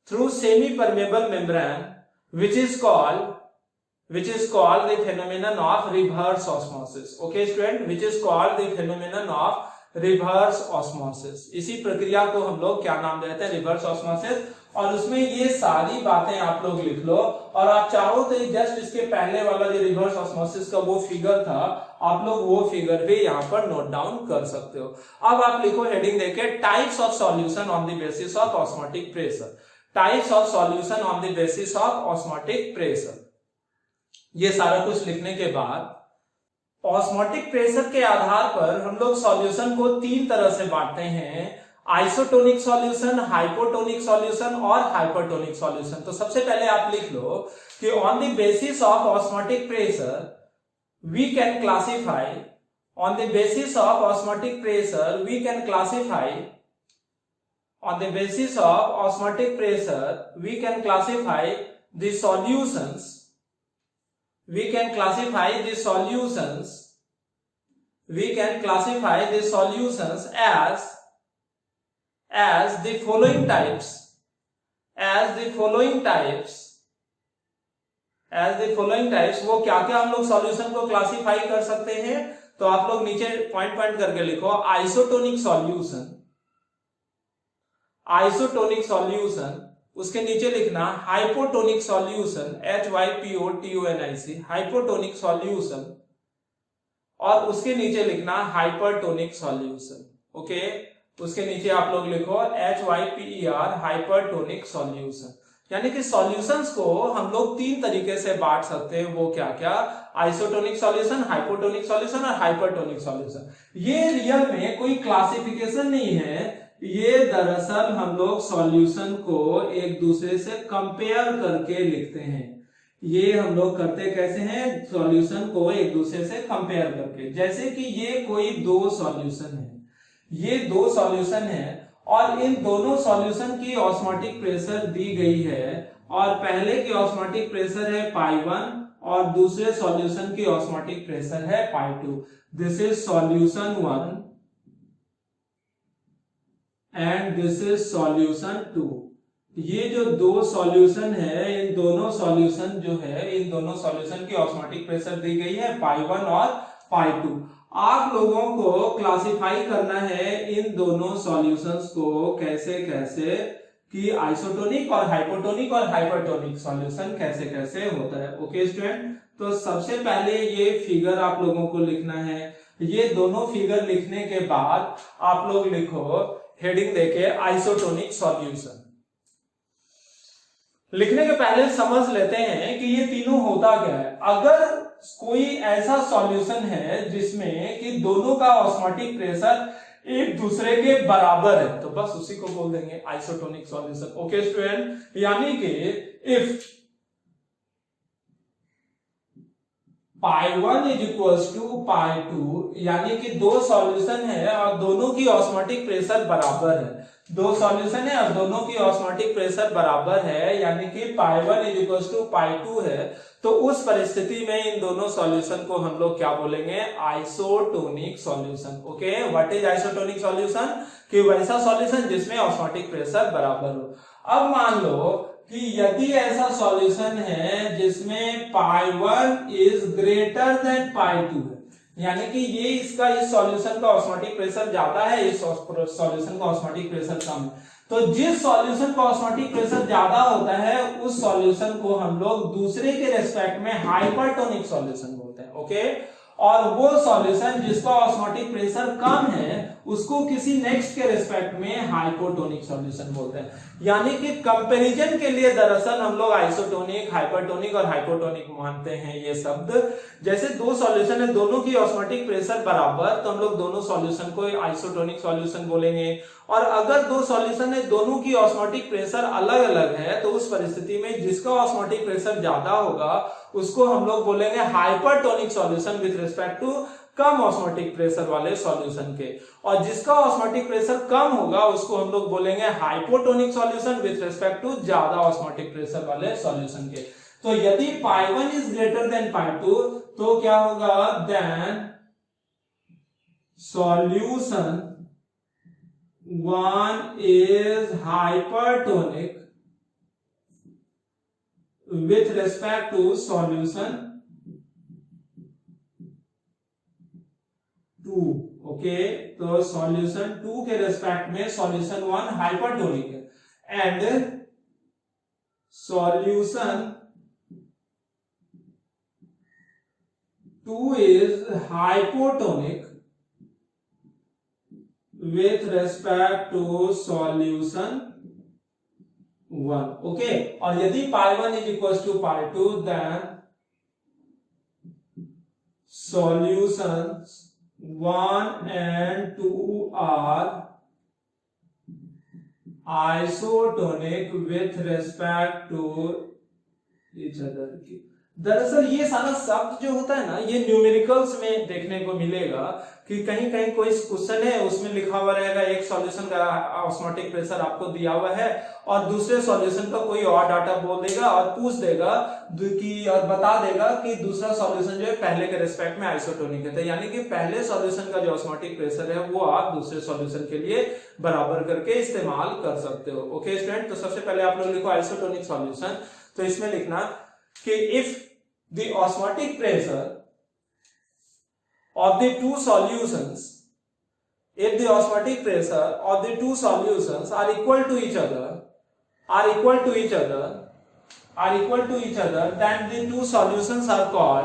through semi-permeable membrane, which is called the phenomenon of reverse osmosis. Okay student, which is called the phenomenon of reverse osmosis. इसी प्रक्रिया को हम लोग क्या नाम देते हैं? Reverse osmosis. और उसमें ये सारी बातें आप लोग लिख लो और आप चाहो तो जस्ट इसके पहले वाला जो रिवर्स ऑस्मोसिस का वो फिगर था आप लोग वो फिगर भी यहाँ पर नोट डाउन कर सकते हो. अब आप लिखो हेडिंग देके types of solution on the basis of osmotic pressure. Types of solution on the basis of osmotic pressure. ये सारा कुछ लिखने के बाद ऑस्मोटिक प्रेशर के आधार पर हम लोग सॉल्यूशन को तीन तरह से बांटते हैं. आइसोटोनिक सॉल्यूशन, हाइपोटोनिक सॉल्यूशन और हाइपरटोनिक सॉल्यूशन. तो सबसे पहले आप लिख लो कि on the basis of osmotic pressure we can classify, on the basis of osmotic pressure we can classify, on the basis of osmotic pressure we can classify the solutions, we can classify the solutions, we can classify the solutions as the following types, as the following types, as the following types. वो क्या क्या हम लोग solution को classify कर सकते हैं? तो आप लोग नीचे पॉइंट पॉइंट करके लिखो. Isotonic solution, isotonic solution. उसके नीचे लिखना hypotonic solution, HYPOTONIC, hypotonic solution. और उसके नीचे लिखना हाइपरटोनिक सॉल्यूशन. ओके, उसके नीचे आप लोग लिखो HYPER, हाइपरटोनिक सॉल्यूशन. यानी कि सॉल्यूशंस को हम लोग तीन तरीके से बांट सकते हैं. वो क्या क्या? आइसोटोनिक सॉल्यूशन, हाइपोटोनिक सॉल्यूशन और हाइपरटोनिक सॉल्यूशन. ये रियल में कोई क्लासिफिकेशन नहीं है. ये दरअसल हम लोग सॉल्यूशन को एक दूसरे से कंपेयर करके लिखते हैं. ये हम लोग करते कैसे हैं? सॉल्यूशन को एक दूसरे से कंपेयर करके. जैसे कि ये कोई दो सॉल्यूशन है, ये दो सॉल्यूशन है और इन दोनों सॉल्यूशन की ऑस्मोटिक प्रेशर दी गई है और पहले की ऑस्मोटिक प्रेशर है π1 और दूसरे सॉल्यूशन की ऑस्मोटिक प्रेशर है π2. This is solution 1 and this is solution 2. ये जो दो सॉल्यूशन है, इन दोनों सॉल्यूशन जो है, इन दोनों सॉल्यूशन की ऑस्मोटिक प्रेशर दी गई है π1 और π2. आप लोगों को क्लासिफाई करना है इन दोनों सॉल्यूशंस को कैसे कैसे कि आइसोटोनिक और हाइपोटोनिक और हाइपरटोनिक सॉल्यूशन कैसे कैसे होता है. ओके स्टूडेंट, तो सबसे पहले ये फिगर आप लोगों को लिखना है. ये दोनों फिगर लिखने के बाद आप लोग लिखो हेडिंग देके आइसोटोनिक सॉल्यूशन. लिखने के पहले समझ लेते हैं कि ये तीनों होता क्या है. अगर कोई ऐसा सॉल्यूशन है जिसमें कि दोनों का ऑस्मोटिक प्रेशर एक दूसरे के बराबर है तो बस उसी को बोल देंगे आइसोटोनिक सॉल्यूशन. ओके स्टूडेंट, यानी कि इफ π1 इज इक्वल्स टू π2, यानी कि दो सॉल्यूशन है और दोनों की ऑस्मोटिक प्रेशर बराबर है. दो सॉल्यूशन है और दोनों की ऑस्मोटिक प्रेशर बराबर है, यानी कि π1 इज इक्वल्स टू π2 है. तो उस परिस्थिति में इन दोनों सॉल्यूशन को हम लोग क्या बोलेंगे? Isotonic solution. Okay, what is isotonic solution? कि वैसा सॉल्यूशन जिसमें ऑस्मोटिक प्रेशर बराबर हो. अब मान लो कि यदि ऐसा सॉल्यूशन है जिसमें π1 इज ग्रेटर देन π2 है, यानी कि ये इसका इस सॉल्यूशन का ऑस्मोटिक प्रेशर ज्यादा है, इस सॉल्यूशन का ऑस्मोटिक प्रेशर कम है. तो जिस सॉल्यूशन का ऑस्मोटिक प्रेशर ज्यादा होता है उस सॉल्यूशन को हम लोग दूसरे के रेस्पेक्ट में हाइपरटोनिक सॉल्यूशन बोलते हैं. ओके, और वो सॉल्यूशन जिसका ऑस्मोटिक प्रेशर कम है उसको किसी नेक्स्ट के रिस्पेक्ट में हाइपोटोनिक सॉल्यूशन बोलते हैं। यानी कि कंपैरिजन के लिए दरअसल हम लोग आइसोटोनिक, हाइपरटोनिक और हाइपोटोनिक मानते हैं ये शब्द। जैसे दो सॉल्यूशन है, दोनों की ऑस्मोटिक प्रेशर बराबर, तो हम लोग दोनों सॉल्यूशन को आइसोटोनिक सॉल्यूशन बोलेंगे। और अगर दो सॉल्यूशन है, दोनों की ऑस्मोटिक प्रेशर अलग अलग है, तो उस परिस्थिति में जिसका ऑस्मोटिक प्रेशर ज्यादा होगा उसको हम लोग बोलेंगे hypertonic solution with respect to कम ऑस्मोटिक प्रेशर वाले सॉल्यूशन के। और जिसका ऑस्मोटिक प्रेशर कम होगा उसको हम लोग बोलेंगे hypotonic solution with respect to ज्यादा ऑस्मोटिक प्रेशर वाले सॉल्यूशन के। तो यदि π1 इज ग्रेटर देन π2 तो क्या होगा, then solution 1 is hypertonic with respect to solution 2। Okay, तो सॉल्यूशन 2 के रेस्पेक्ट में सॉल्यूशन 1 हाइपरटोनिक है and solution 2 is hypotonic with respect to solution 1। Okay, और यदि π1 is equals to π2 then solutions 1 and 2 are isotonic with respect to each other। दरअसल ये सारा शब्द जो होता है ना, ये न्यूमेरिकल्स में देखने को मिलेगा कि कहीं कहीं कोई क्वेश्चन है उसमें लिखा हुआ रहेगा एक सॉल्यूशन का ऑस्मोटिक प्रेशर आपको दिया हुआ है और दूसरे सॉल्यूशन का कोई और डाटा बोल देगा और पूछ देगा कि और बता देगा कि दूसरा सॉल्यूशन जो है पहले के रिस्पेक्ट में आइसोटोनिक है। तो यानी कि पहले सॉल्यूशन का जो ऑस्मोटिक प्रेशर है वो आप दूसरे सॉल्यूशन के लिए बराबर करके इस्तेमाल कर सकते हो। ओके स्टूडेंट, तो सबसे पहले आप लोग लिखो आइसोटोनिक सॉल्यूशन। तो इसमें लिखना कि if the osmotic pressure of the two solutions, if the osmotic pressure of the two solutions are equal to each other, then the two solutions are called,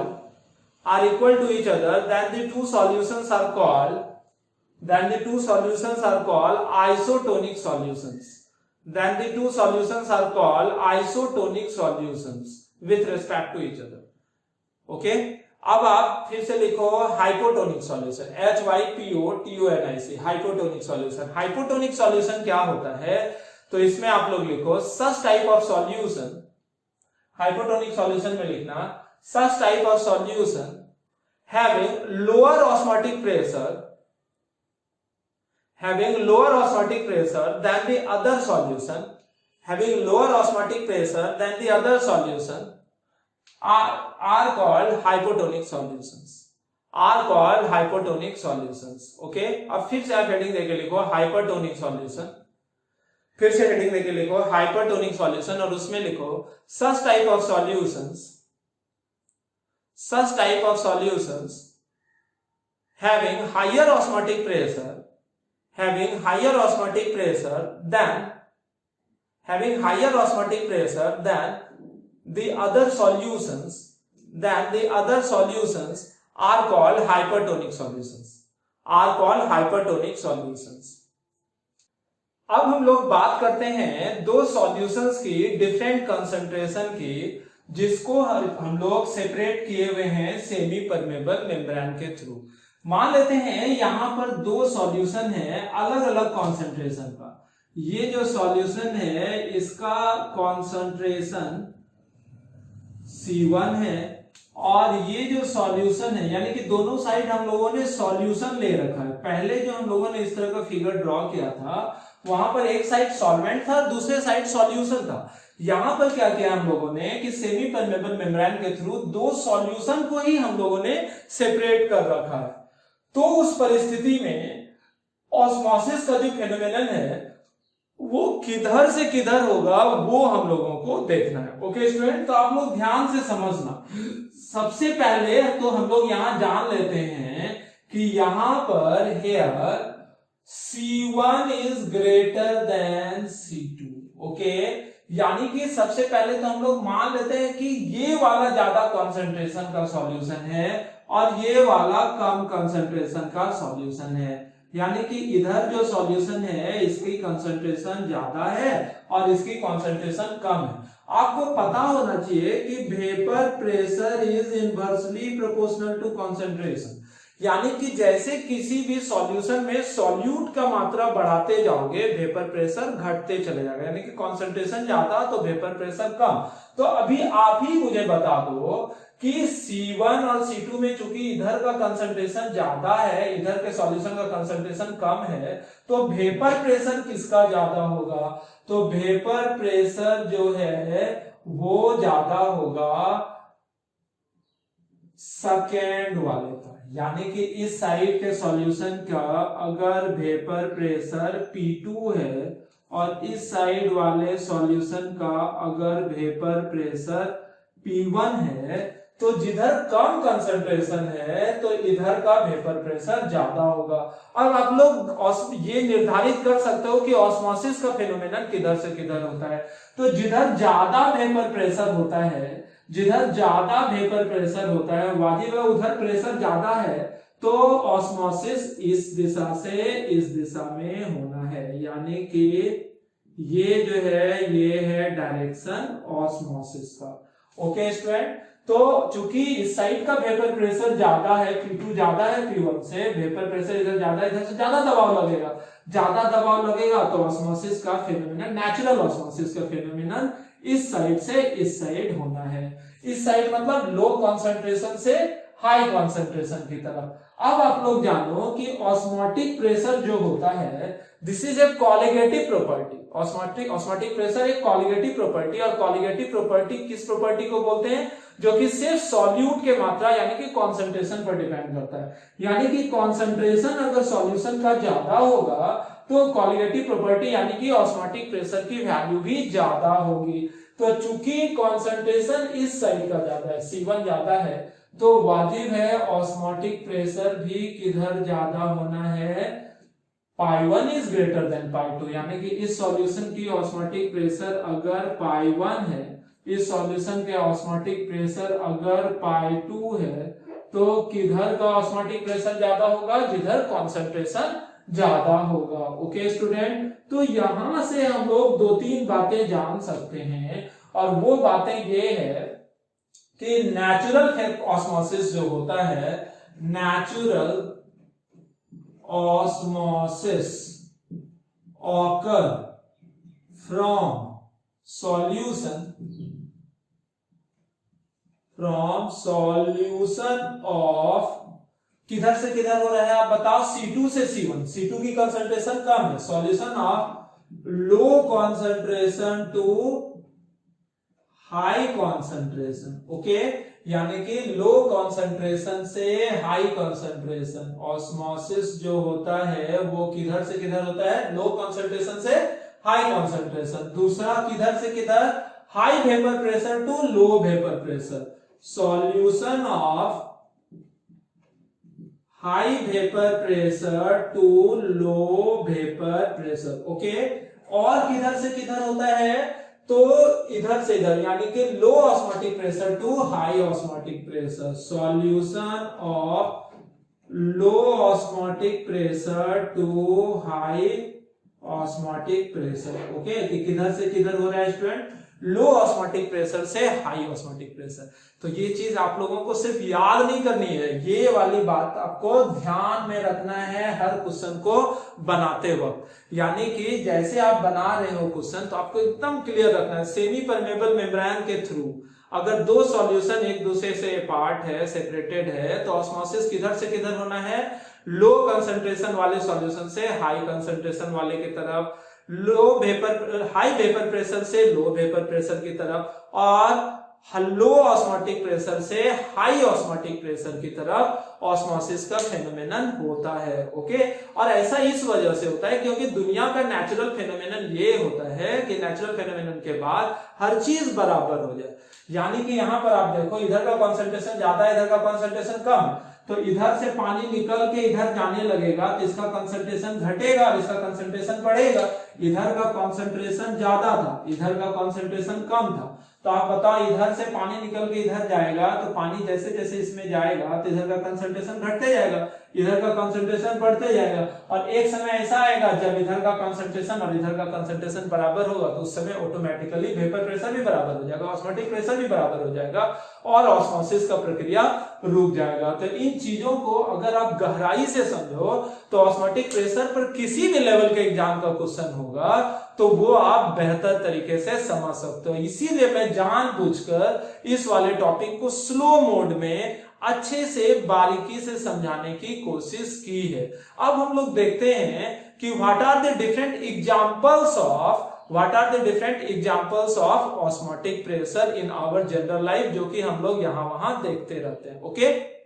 isotonic solutions with respect to each other। Okay, अब आप फिर से लिखो hypotonic solution, HYPOTONIC, hypotonic solution. Hypotonic solution क्या होता है, तो इसमें आप लोग लिखो such type of solution, hypotonic solution में लिखना such type of solution having lower osmotic pressure than the other solution, are called hypotonic solutions। Okay, अब फिर से आप हेडिंग देके लिखो हाइपरटोनिक सॉल्यूशन, फिर से हेडिंग देके लिखो हाइपरटोनिक सॉल्यूशन और उसमें लिखो such type of solutions having higher osmotic pressure than the other solutions are called hypertonic solutions। अब हम लोग बात करते हैं दो सॉल्यूशंस की डिफरेंट कंसंट्रेशन की, जिसको हम लोग सेपरेट किए हुए हैं सेमी परमेबल मेम्ब्रेन के थ्रू। मान लेते हैं यहां पर दो सॉल्यूशन है अलग अलग कॉन्सेंट्रेशन का। ये जो सॉल्यूशन है इसका कॉन्सेंट्रेशन C1 है और ये जो सॉल्यूशन है, यानी कि दोनों साइड हम लोगों ने सॉल्यूशन ले रखा है। पहले जो हम लोगों ने इस तरह का फिगर ड्रॉ किया था वहां पर एक साइड सॉल्वेंट था, दूसरे साइड सॉल्यूशन था। यहां पर क्या किया हम लोगों ने कि सेमी परमेबल मेम्ब्रेन के थ्रू दो सॉल्यूशन को ही हम लोगों ने सेपरेट कर रखा है। तो उस परिस्थिति में ऑस्मोसिस का जो फेनोमेनन है वो किधर से किधर होगा वो हम लोगों को देखना है। ओके स्टूडेंट, तो आप लोग ध्यान से समझना। सबसे पहले तो हम लोग यहां जान लेते हैं कि यहां पर here C1 is greater than C2। Okay, यानी कि सबसे पहले तो हम लोग मान लेते हैं कि ये वाला ज्यादा कंसंट्रेशन का सॉल्यूशन है और ये वाला कम कंसंट्रेशन का सॉल्यूशन है। यानी कि इधर जो सॉल्यूशन है इसकी कंसंट्रेशन ज्यादा है और इसकी कंसंट्रेशन कम है। आपको पता होना चाहिए कि vapour pressure is inversely proportional to concentration, यानी कि जैसे किसी भी सॉल्यूशन में सॉल्यूट का मात्रा बढ़ाते जाओगे वेपर प्रेशर घटते चले जाएगा, यानी कि कंसंट्रेशन ज्यादा तो वेपर प्रेशर कम। तो अभी आप ही मुझे बता दो कि C1 और C2 में चूंकि इधर का कंसंट्रेशन ज्यादा है, इधर के सॉल्यूशन का कंसंट्रेशन कम है, तो वेपर प्रेशर किसका ज्यादा होगा? तो वेपर प्रेशर जो है वो ज्यादा होगा सेकेंड वाले का, यानी कि इस साइड के सॉल्यूशन का अगर वेपर प्रेशर P2 है और इस साइड वाले सॉल्यूशन का अगर वेपर प्रेशर P1 है, तो जिधर कम कंसंट्रेशन है तो इधर का वेपर प्रेशर ज्यादा होगा। अब आप लोग ये निर्धारित कर सकते हो कि ऑस्मोसिस का फेनोमेनन किधर से किधर होता है। तो जिधर ज्यादा वेपर प्रेशर होता है, जिधर ज्यादा वेपर प्रेशर होता है वाजिब है उधर प्रेशर ज्यादा है, तो ऑस्मोसिस इस दिशा से इस दिशा में होना है, यानी कि ये जो है ये है डायरेक्शन ऑस्मोसिस का। ओके स्टूडेंट, तो चूंकि इस साइड का वेपर प्रेशर ज्यादा है, P2 ज्यादा है P1 से, वेपर प्रेशर इधर ज्यादा है, इधर से ज्यादा दबाव लगेगा, ज्यादा दबाव लगेगा तो ऑस्मोसिस का फेनोमेनन, नेचुरल ऑस्मोसिस का फेनोमेनन इस साइड से इस साइड होना है। इस साइड मतलब लो कंसंट्रेशन से हाई कंसंट्रेशन की तरफ। अब आप लोग जानो कि ऑस्मोटिक प्रेशर जो होता है this is a colligative property. Osmotic pressure एक कॉलिगेटिव प्रॉपर्टी, और कॉलिगेटिव प्रॉपर्टी किस प्रॉपर्टी को बोलते हैं? जो कि सिर्फ सॉल्यूट के मात्रा यानी कि कंसंट्रेशन पर डिपेंड करता है, यानी कि कंसंट्रेशन अगर सॉल्यूशन का ज्यादा होगा तो कॉलिगेटिव प्रॉपर्टी यानी कि ऑस्मोटिक प्रेशर की वैल्यू भी ज्यादा होगी। तो चूंकि कंसंट्रेशन इस साइड का ज्यादा है, C1 ज्यादा है, तो वाजिब है ऑस्मोटिक प्रेशर भी किधर ज्यादा होना है, π1 इज ग्रेटर देन π2, यानी कि इस सॉल्यूशन की ऑस्मोटिक प्रेशर अगर π1 है, इस सॉल्यूशन के ऑस्मोटिक प्रेशर अगर π2 है, तो किधर का ऑस्मोटिक प्रेशर ज्यादा होगा? जिधर कंसंट्रेशन ज्यादा होगा। ओके स्टूडेंट, तो यहां से हम लोग दो तीन बातें जान सकते हैं, और वो बातें ये है कि नेचुरल ऑस्मोसिस जो होता है, natural osmosis occur from solution of, किधर से किधर हो रहा है आप बताओ? C2 से C1, C2 की कंसंट्रेशन कम है, solution of low concentration to high concentration. Okay, यानी कि लो कंसंट्रेशन से हाई कंसंट्रेशन। ऑस्मोसिस जो होता है वो किधर से किधर होता है? लो कंसंट्रेशन से हाई कंसंट्रेशन। दूसरा किधर से किधर? High vapour pressure to low vapour pressure. Solution of high vapour pressure to low vapour pressure. Okay, और किधर से किधर होता है? तो इधर से इधर, यानी कि low osmotic pressure to high osmotic pressure. Solution of low osmotic pressure to high osmotic pressure. Okay, किधर से किधर हो रहा है स्टूडेंट? लो ऑस्मोटिक प्रेशर से हाई ऑस्मोटिक प्रेशर। तो ये चीज आप लोगों को सिर्फ याद नहीं करनी है, ये वाली बात आपको ध्यान में रखना है हर क्वेश्चन को बनाते वक्त। यानी कि जैसे आप बना रहे हो क्वेश्चन तो आपको एकदम क्लियर रखना है। सेमी परमेबल मेम्ब्रेन के थ्रू अगर दो सॉल्यूशन एक दूसरे से अपार्ट है, सेपरेटेड है, तो ऑस्मोसिस किधर से किधर होना है? लो कंसंट्रेशन वाले सॉल्यूशन से हाई कंसंट्रेशन वाले की तरफ, हाई वेपर प्रेशर से लो वेपर प्रेशर की तरफ, और लो ऑस्मोटिक प्रेशर से हाई ऑस्मोटिक प्रेशर की तरफ ऑस्मोसिस का फेनोमेनन होता है। ओके, और ऐसा इस वजह से होता है क्योंकि दुनिया का नेचुरल फेनोमेनन ये होता है कि नेचुरल फेनोमेनन के बाद हर चीज बराबर हो जाए। यानी कि यहां पर आप देखो, इधर का कंसंट्रेशन ज्यादा है, इधर का कंसंट्रेशन कम, तो इधर से पानी निकल के इधर जाने लगेगा तो इसका कंसंट्रेशन घटेगा और इसका कंसंट्रेशन बढ़ेगा। इधर का कंसंट्रेशन ज्यादा था, इधर का कंसंट्रेशन कम था, तो आप बताओ इधर से पानी निकल के इधर जाएगा तो पानी जैसे जैसे इसमें जाएगा तो इधर का कंसंट्रेशन घटते जाएगा। इधर का कंसंट्रेशन बढ़ते जाएगा, और एक समय ऐसा आएगा जब इधर का कंसंट्रेशन और इधर का कंसंट्रेशन बराबर होगा, तो उस समय ऑटोमेटिकली वेपर प्रेशर भी बराबर हो जाएगा, ऑस्मोटिक प्रेशर भी बराबर हो जाएगा और ऑस्मोसिस का प्रक्रिया रुक जाएगा। तो इन चीजों को अगर आप गहराई से समझो तो ऑस्मोटिक प्रेशर पर किसी भी लेवल के एग्जाम का क्वेश्चन होगा तो वो आप बेहतर तरीके से समझ सकते हो। इसीलिए मैं जानबूझकर इस वाले टॉपिक को स्लो मोड में अच्छे से बारीकी से समझाने की कोशिश की है। अब हम लोग देखते हैं कि what are the different examples of osmotic pressure in our general life, जो कि हम लोग यहां वहां देखते रहते हैं। ओके।